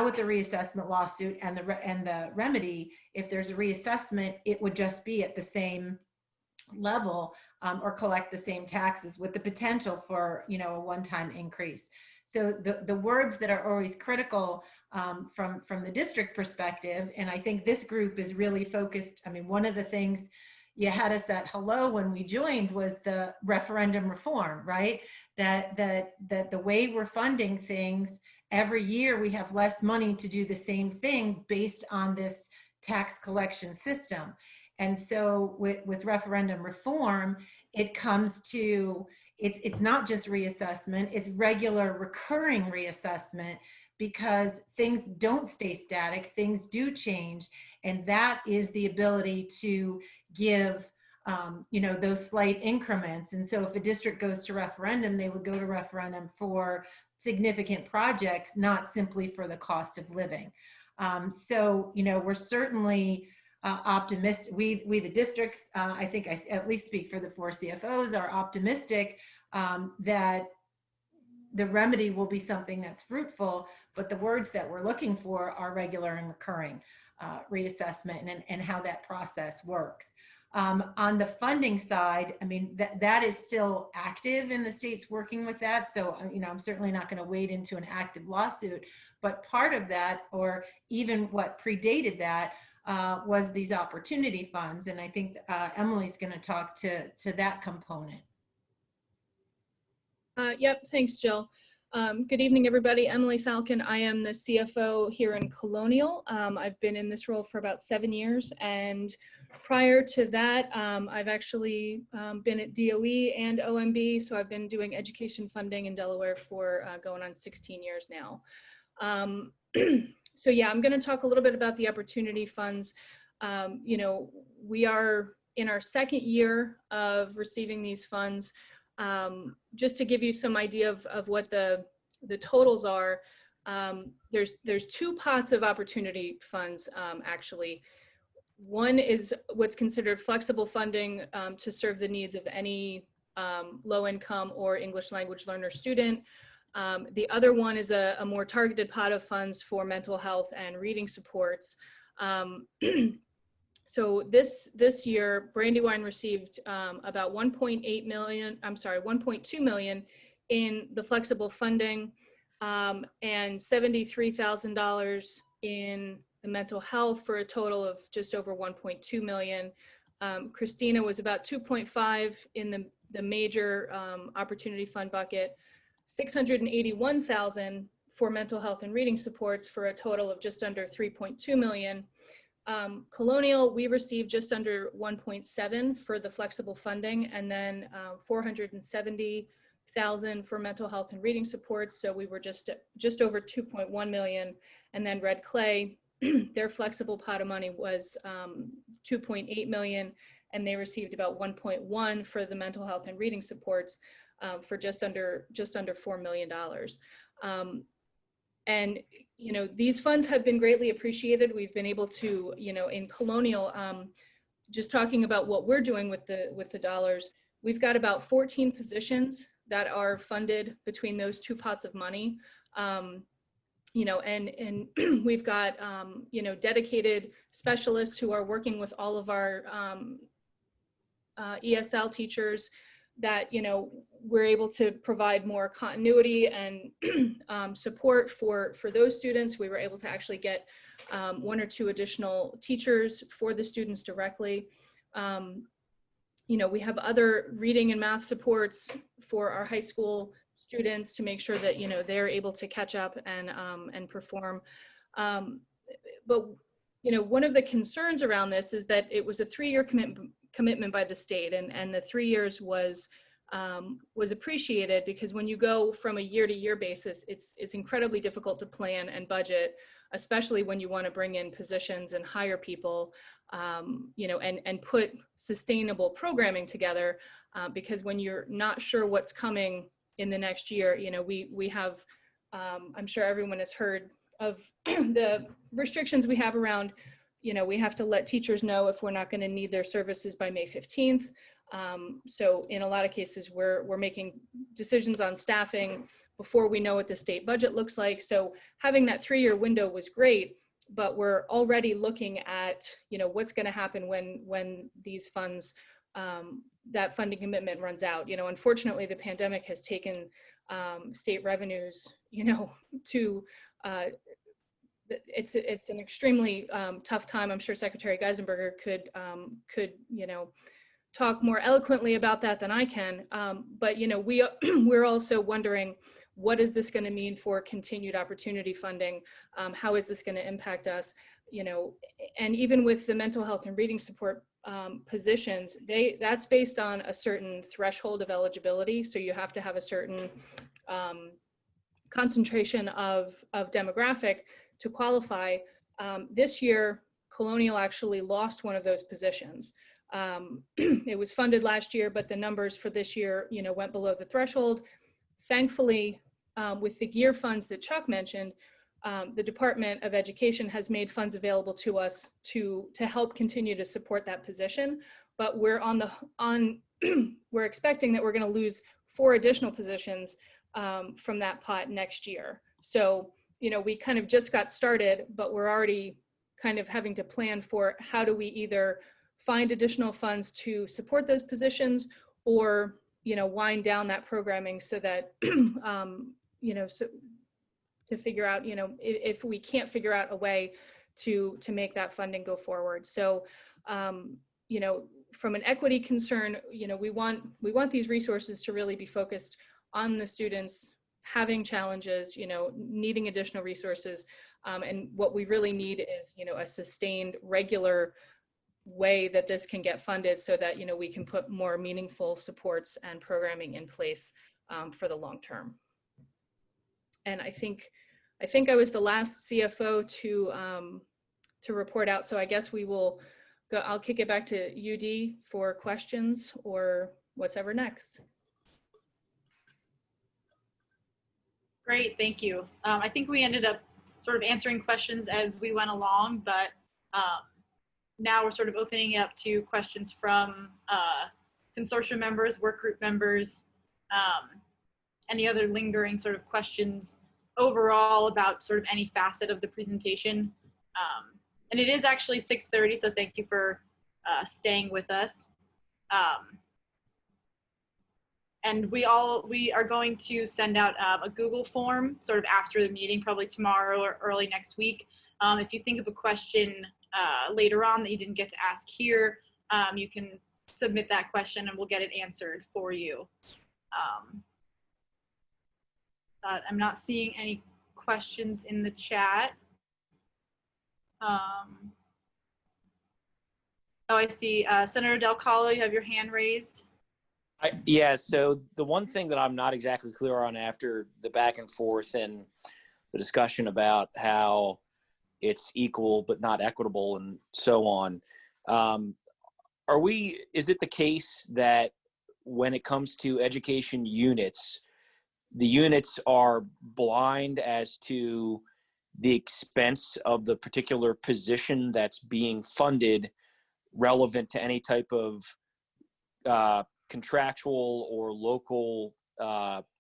[SPEAKER 17] with the reassessment lawsuit and the remedy, if there's a reassessment, it would just be at the same level or collect the same taxes with the potential for a one-time increase. So the words that are always critical from the district perspective, and I think this group is really focused. I mean, one of the things you had us at hello when we joined was the referendum reform, right? That the way we're funding things, every year we have less money to do the same thing based on this tax collection system. And so with referendum reform, it comes to, it's not just reassessment, it's regular recurring reassessment, because things don't stay static, things do change. And that is the ability to give those slight increments. And so if a district goes to referendum, they would go to referendum for significant projects, not simply for the cost of living. So we're certainly optimistic. We the districts, I think I at least speak for the 4 CFOs, are optimistic that the remedy will be something that's fruitful, but the words that we're looking for are regular and recurring reassessment and how that process works. On the funding side, I mean, that is still active in the states working with that. So, I'm certainly not going to wade into an active lawsuit, but part of that, or even what predated that, was these opportunity funds. And I think Emily's going to talk to that component.
[SPEAKER 13] Yep, thanks, Jill. Good evening, everybody. Emily Falcon. I am the CFO here in Colonial. I've been in this role for about 7 years, and prior to that, I've actually been at DOE and OMB, so I've been doing education funding in Delaware for going on 16 years now. So yeah, I'm going to talk a little bit about the opportunity funds. We are in our 2nd year of receiving these funds. Just to give you some idea of what the totals are, there's 2 pots of opportunity funds, actually. One is what's considered flexible funding to serve the needs of any low income or English language learner student. The other one is a more targeted pot of funds for mental health and reading supports. So this year, Brandywine received about 1.2 million in the flexible funding, and $73,000 in the mental health, for a total of just over 1.2 million. Christina was about 2.5 in the major opportunity fund bucket, 681,000 for mental health and reading supports, for a total of just under 3.2 million. Colonial, we received just under 1.7 for the flexible funding, and then 470,000 for mental health and reading supports. So we were just over 2.1 million. And then Red Clay, their flexible pot of money was 2.8 million, and they received about 1.1 for the mental health and reading supports, for just under $4 million. And these funds have been greatly appreciated. We've been able to, in Colonial, just talking about what we're doing with the dollars, we've got about 14 positions that are funded between those 2 pots of money. And we've got dedicated specialists who are working with all of our ESL teachers, that we're able to provide more continuity and support for those students. We were able to actually get 1 or 2 additional teachers for the students directly. We have other reading and math supports for our high school students to make sure that, you know, they're able to catch up and perform. But, you know, one of the concerns around this is that it was a 3-year commitment by the state, and the 3 years was appreciated, because when you go from a year-to-year basis, it's incredibly difficult to plan and budget, especially when you want to bring in positions and hire people, you know, and put sustainable programming together, because when you're not sure what's coming in the next year, you know, we have, I'm sure everyone has heard of the restrictions we have around, you know, we have to let teachers know if we're not going to need their services by May 15th. So in a lot of cases, we're making decisions on staffing before we know what the state budget looks like. So having that 3-year window was great, but we're already looking at, you know, what's going to happen when these funds, that funding commitment runs out. You know, unfortunately, the pandemic has taken state revenues, you know, to it's an extremely tough time. I'm sure Secretary Geisenberger could you know, talk more eloquently about that than I can. But, you know, we're also wondering, what is this going to mean for continued opportunity funding? How is this going to impact us? You know, and even with the mental health and reading support positions, that's based on a certain threshold of eligibility. So you have to have a certain concentration of demographic to qualify. This year, Colonial actually lost one of those positions. It was funded last year, but the numbers for this year, you know, went below the threshold. Thankfully, with the GEAR funds that Chuck mentioned, the Department of Education has made funds available to us to help continue to support that position. But we're we're expecting that we're going to lose 4 additional positions from that pot next year. So, you know, we kind of just got started, but we're already kind of having to plan for how do we either find additional funds to support those positions, or, you know, wind down that programming so that, you know, so to figure out, you know, if we can't figure out a way to make that funding go forward. So, you know, from an equity concern, you know, we want these resources to really be focused on the students having challenges, you know, needing additional resources. And what we really need is, you know, a sustained, regular way that this can get funded so that, you know, we can put more meaningful supports and programming in place for the long term. And I think I was the last CFO to report out. So I guess we will go, I'll kick it back to UD for questions or what's ever next.
[SPEAKER 3] Great, thank you. I think we ended up sort of answering questions as we went along, but now we're sort of opening it up to questions from consortium members, work group members, any other lingering sort of questions overall about sort of any facet of the presentation. And it is actually 6:30, so thank you for staying with us. And we are going to send out a Google form sort of after the meeting, probably tomorrow or early next week. If you think of a question later on that you didn't get to ask here, you can submit that question and we'll get it answered for you. But I'm not seeing any questions in the chat. Oh, I see. Senator Del Colo, you have your hand raised.
[SPEAKER 6] Yeah, so the one thing that I'm not exactly clear on after the back and forth and the discussion about how it's equal but not equitable and so on, is it the case that when it comes to education units, the units are blind as to the expense of the particular position that's being funded relevant to any type of contractual or local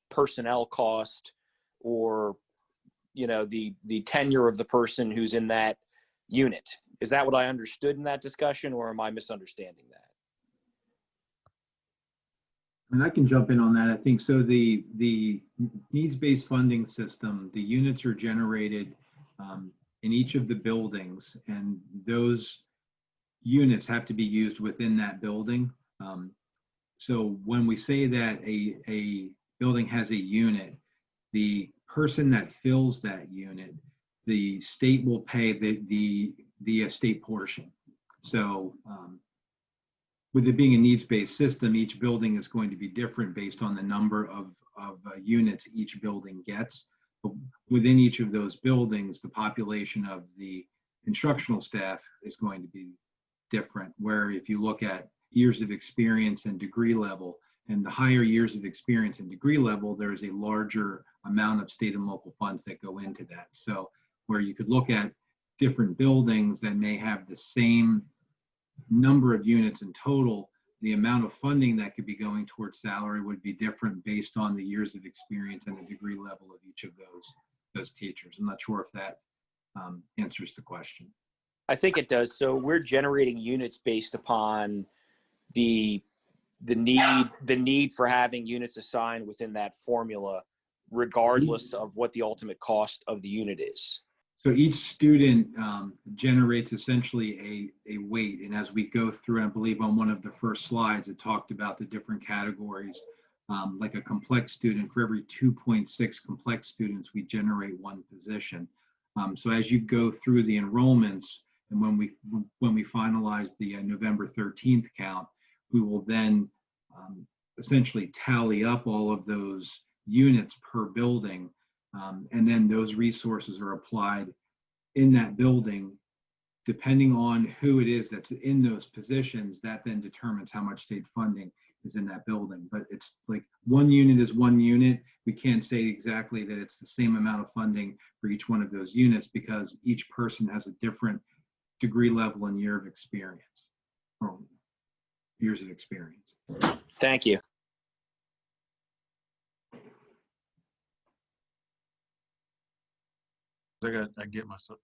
[SPEAKER 6] personnel cost, or, you know, the tenure of the person who's in that unit? Is that what I understood in that discussion, or am I misunderstanding that?
[SPEAKER 15] And I can jump in on that. I think so. The needs-based funding system, the units are generated in each of the buildings, and those units have to be used within that building. So when we say that a building has a unit, the person that fills that unit, the state will pay the state portion. So with it being a needs-based system, each building is going to be different based on the number of units each building gets. But within each of those buildings, the population of the instructional staff is going to be different, where if you look at years of experience and degree level, and the higher years of experience and degree level, there's a larger amount of state and local funds that go into that. So where you could look at different buildings that may have the same number of units in total, the amount of funding that could be going towards salary would be different based on the years of experience and the degree level of each of those teachers. I'm not sure if that answers the question.
[SPEAKER 6] I think it does. So we're generating units based upon the need for having units assigned within that formula, regardless of what the ultimate cost of the unit is.
[SPEAKER 15] So each student generates essentially a weight. And as we go through, I believe on one of the first slides, it talked about the different categories. Like a complex student, for every 2.6 complex students, we generate one position. So as you go through the enrollments, and when we finalize the November 13th count, we will then essentially tally up all of those units per building. And then those resources are applied in that building, depending on who it is that's in those positions. That then determines how much state funding is in that building. But it's like one unit is one unit. We can't say exactly that it's the same amount of funding for each one of those units, because each person has a different degree level and year of experience, or years of experience.
[SPEAKER 6] Thank you.
[SPEAKER 1] I get myself.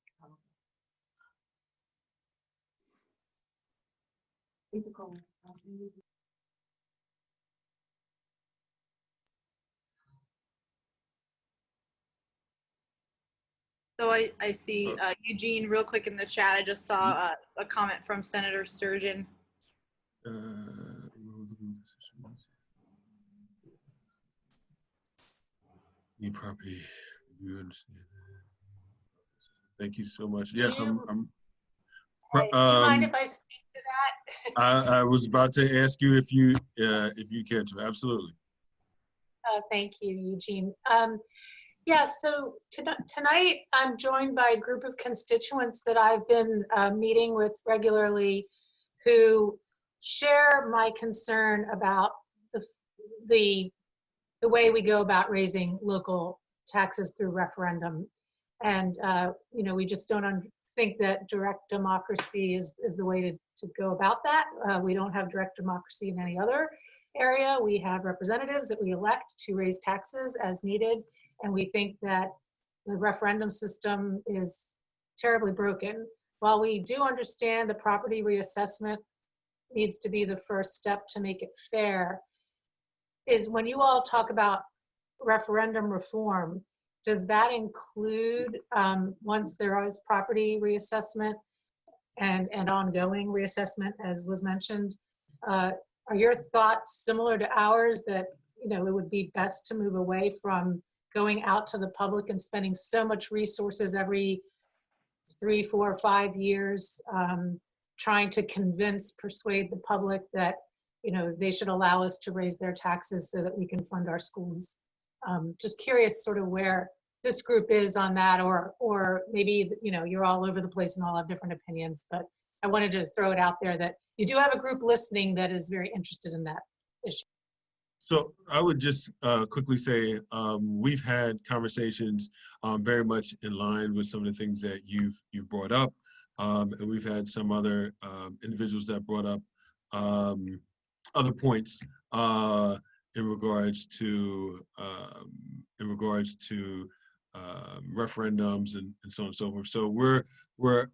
[SPEAKER 3] So I see Eugene real quick in the chat. I just saw a comment from Senator Sturgeon.
[SPEAKER 1] Need property. You understand? Thank you so much. Yes, I'm
[SPEAKER 18] do you mind if I speak to that?
[SPEAKER 1] I was about to ask you if you care to. Absolutely.
[SPEAKER 18] Thank you, Eugene. Yes, so tonight I'm joined by a group of constituents that I've been meeting with regularly, who share my concern about the way we go about raising local taxes through referendum. And we just don't think that direct democracy is the way to go about that. We don't have direct democracy in any other area. We have representatives that we elect to raise taxes as needed. And we think that the referendum system is terribly broken. While we do understand the property reassessment needs to be the first step to make it fair, is when you all talk about referendum reform, does that include, once there is property reassessment and ongoing reassessment, as was mentioned, are your thoughts similar to ours, that it would be best to move away from going out to the public and spending so much resources every 3, 4, 5 years trying to persuade the public that they should allow us to raise their taxes so that we can fund our schools? Just curious sort of where this group is on that, or maybe you're all over the place and all have different opinions, but I wanted to throw it out there that you do have a group listening that is very interested in that issue.
[SPEAKER 1] So I would just quickly say we've had conversations very much in line with some of the things that you've brought up, and we've had some other individuals that brought up other points in regards to referendums and so on and so forth. So we're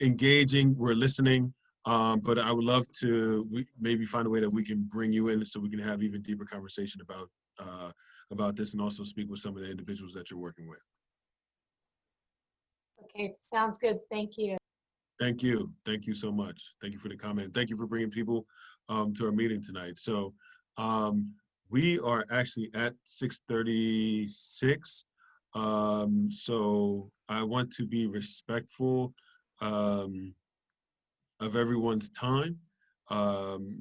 [SPEAKER 1] engaging, we're listening. But I would love to maybe find a way that we can bring you in so we can have even deeper conversation about this, and also speak with some of the individuals that you're working with.
[SPEAKER 18] Okay, sounds good. Thank you.
[SPEAKER 1] Thank you. Thank you so much. Thank you for the comment. Thank you for bringing people to our meeting tonight. So we are actually at 6:36. So I want to be respectful of everyone's time.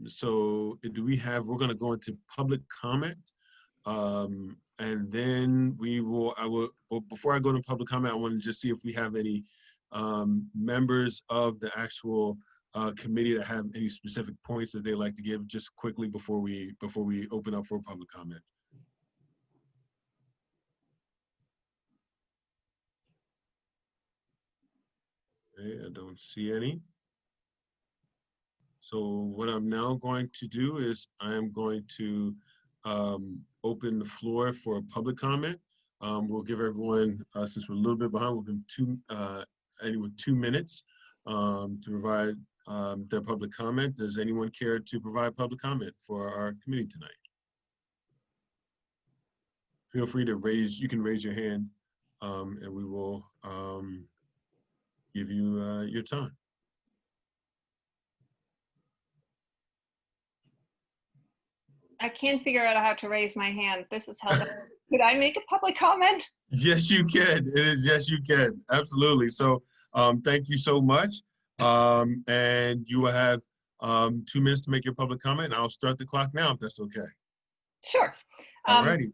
[SPEAKER 1] So we're going to go into public comment. And then before I go to public comment, I want to just see if we have any members of the actual committee that have any specific points that they'd like to give just quickly before we open up for public comment. Okay, I don't see any. So what I'm now going to do is I am going to open the floor for public comment. We'll give everyone, since we're a little bit behind, we'll give anyone 2 minutes to provide their public comment. Does anyone care to provide public comment for our committee tonight? Feel free to you can raise your hand and we will give you your time.
[SPEAKER 19] I can't figure out how to raise my hand. This is Helga. Could I make a public comment?
[SPEAKER 1] Yes, you can. It is, yes, you can. Absolutely. So thank you so much. And you will have 2 minutes to make your public comment. And I'll start the clock now if that's okay.
[SPEAKER 19] Sure.
[SPEAKER 1] Alrighty.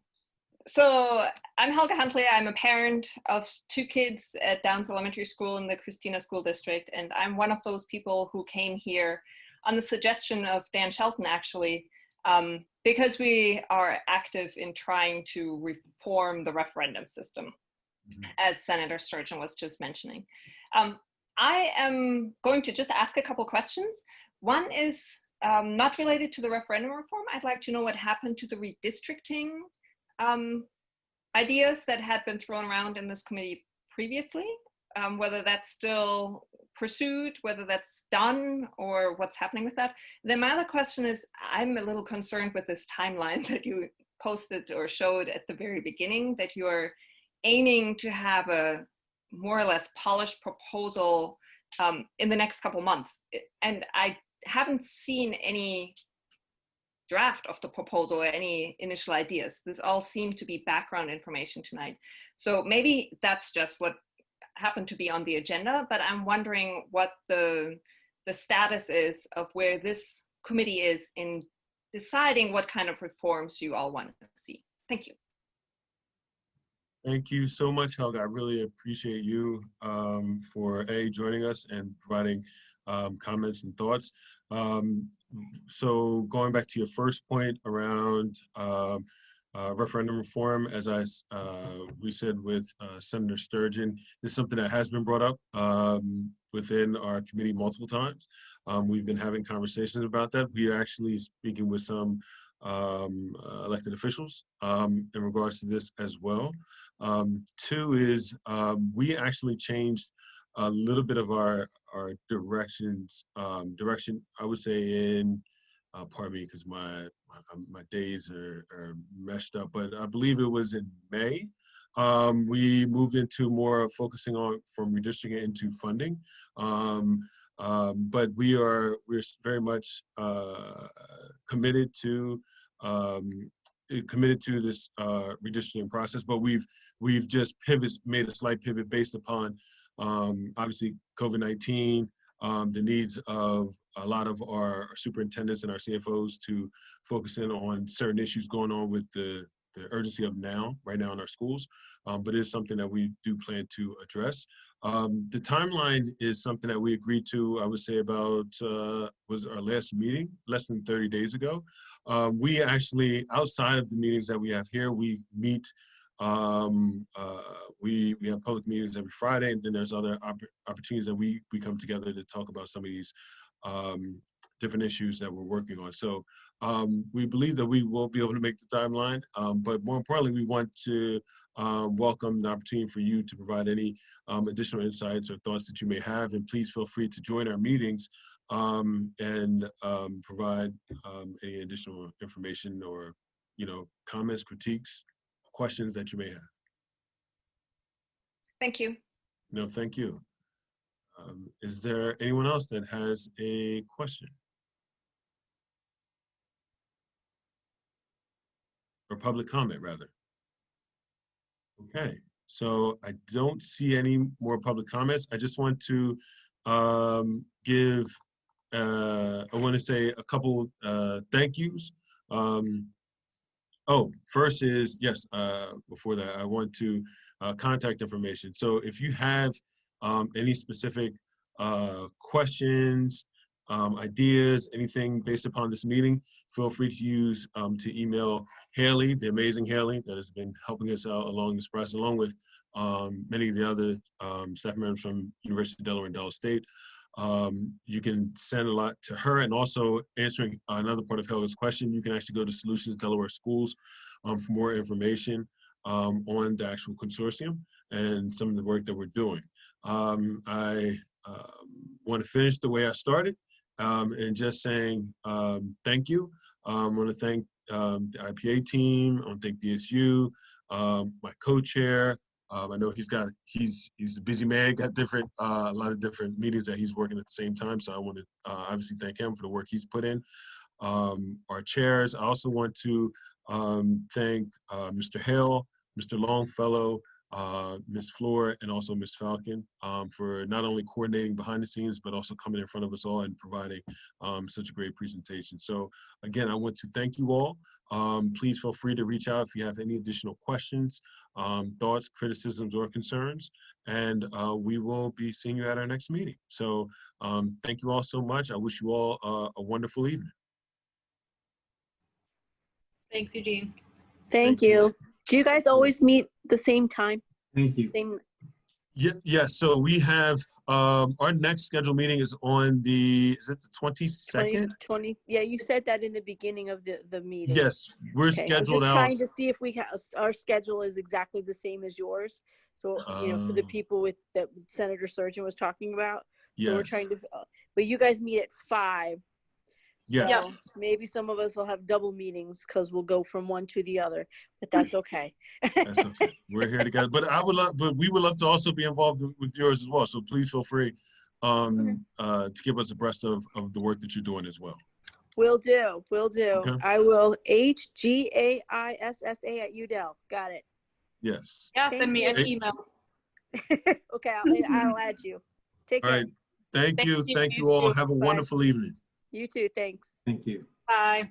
[SPEAKER 19] So I'm Helga Huntley. I'm a parent of 2 kids at Downs Elementary School in the Christina School District. And I'm one of those people who came here on the suggestion of Dan Shelton, actually, because we are active in trying to reform the referendum system, as Senator Sturgeon was just mentioning. I am going to just ask a couple questions. One is not related to the referendum reform. I'd like to know what happened to the redistricting ideas that had been thrown around in this committee previously, whether that's still pursued, whether that's done, or what's happening with that. Then my other question is, I'm a little concerned with this timeline that you posted or showed at the very beginning, that you're aiming to have a more or less polished proposal in the next couple months. And I haven't seen any draft of the proposal or any initial ideas. This all seemed to be background information tonight. So maybe that's just what happened to be on the agenda, but I'm wondering what the status is of where this committee is in deciding what kind of reforms you all want to see. Thank you.
[SPEAKER 1] Thank you so much, Helga. I really appreciate you for joining us and providing comments and thoughts. So going back to your first point around referendum reform, as we said with Senator Sturgeon, this is something that has been brought up within our committee multiple times. We've been having conversations about that. We are actually speaking with some elected officials in regards to this as well. 2 is we actually changed a little bit of our direction, I would say in, pardon me, because my days are messed up, but I believe it was in May. We moved into more focusing on from redistricting into funding. But we're very much committed to this redistricting process, but we've just made a slight pivot based upon obviously COVID-19, the needs of a lot of our superintendents and our CFOs to focus in on certain issues going on with the urgency of right now in our schools, but it is something that we do plan to address. The timeline is something that we agreed to, I would say about, was our last meeting, less than 30 days ago. We actually, outside of the meetings that we have here, we meet, we have public meetings every Friday, and then there's other opportunities that we come together to talk about some of these different issues that we're working on. So we believe that we will be able to make the timeline, but more importantly, we want to welcome the opportunity for you to provide any additional insights or thoughts that you may have, and please feel free to join our meetings and provide any additional information or comments, critiques, questions that you may have.
[SPEAKER 19] Thank you.
[SPEAKER 1] No, thank you. Is there anyone else that has a question? or public comment rather? Okay, so I don't see any more public comments. I just want to give, I want to say a couple thank yous. Oh, first is, yes, before that, I want to contact information. So if you have any specific questions, ideas, anything based upon this meeting, feel free to use to email Haley, the amazing Haley that has been helping us out along this process, along with many of the other staff members from University of Delaware and Delaware State. You can send a lot to her, and also answering another part of Haley's question, you can actually go to Solutions Delaware Schools for more information on the actual consortium and some of the work that we're doing. I want to finish the way I started and just saying thank you. I want to thank the IPA team. I want to thank DSU, my co-chair. I know he's a busy man, got different a lot of different meetings that he's working at the same time. So I want to obviously thank him for the work he's put in. Our chairs. I also want to thank Mr. Hale, Mr. Longfellow, Ms. Floor, and also Ms. Falcon for not only coordinating behind the scenes, but also coming in front of us all and providing such a great presentation. So again, I want to thank you all. Please feel free to reach out if you have any additional questions, thoughts, criticisms, or concerns, and we will be seeing you at our next meeting. So thank you all so much. I wish you all a wonderful evening.
[SPEAKER 3] Thanks, Eugene.
[SPEAKER 20] Thank you. Do you guys always meet the same time?
[SPEAKER 15] Thank you.
[SPEAKER 20] Same.
[SPEAKER 1] Yes, so we have our next scheduled meeting is on the, is it the 22nd?
[SPEAKER 20] 20, yeah, you said that in the beginning of the meeting.
[SPEAKER 1] Yes, we're
[SPEAKER 20] Okay,
[SPEAKER 1] scheduled
[SPEAKER 20] I'm just
[SPEAKER 1] out.
[SPEAKER 20] trying to see if our schedule is exactly the same as yours. So, you know, for the people that Senator Surgeon was talking about. So we're
[SPEAKER 1] Yes.
[SPEAKER 20] trying to, but you guys meet at 5.
[SPEAKER 1] Yes.
[SPEAKER 20] So maybe some of us will have double meetings because we'll go from one to the other, but that's okay.
[SPEAKER 1] That's okay. We're here together. But we would love to also be involved with yours as well. So please feel free to keep us abreast of the work that you're doing as well.
[SPEAKER 20] Will do.
[SPEAKER 1] Okay.
[SPEAKER 20] I will HGAISSA@UDEL. Got it.
[SPEAKER 1] Yes.
[SPEAKER 3] Yeah,
[SPEAKER 20] Thank
[SPEAKER 3] send me
[SPEAKER 20] you.
[SPEAKER 3] any emails.
[SPEAKER 20] Okay, I'll add you. Take
[SPEAKER 1] All
[SPEAKER 20] care.
[SPEAKER 1] right. Thank you.
[SPEAKER 3] you.
[SPEAKER 1] Thank you
[SPEAKER 3] You
[SPEAKER 1] all.
[SPEAKER 3] too.
[SPEAKER 1] Have a
[SPEAKER 20] Bye.
[SPEAKER 1] wonderful evening.
[SPEAKER 20] You too. Thanks.
[SPEAKER 15] Thank you.
[SPEAKER 3] Bye.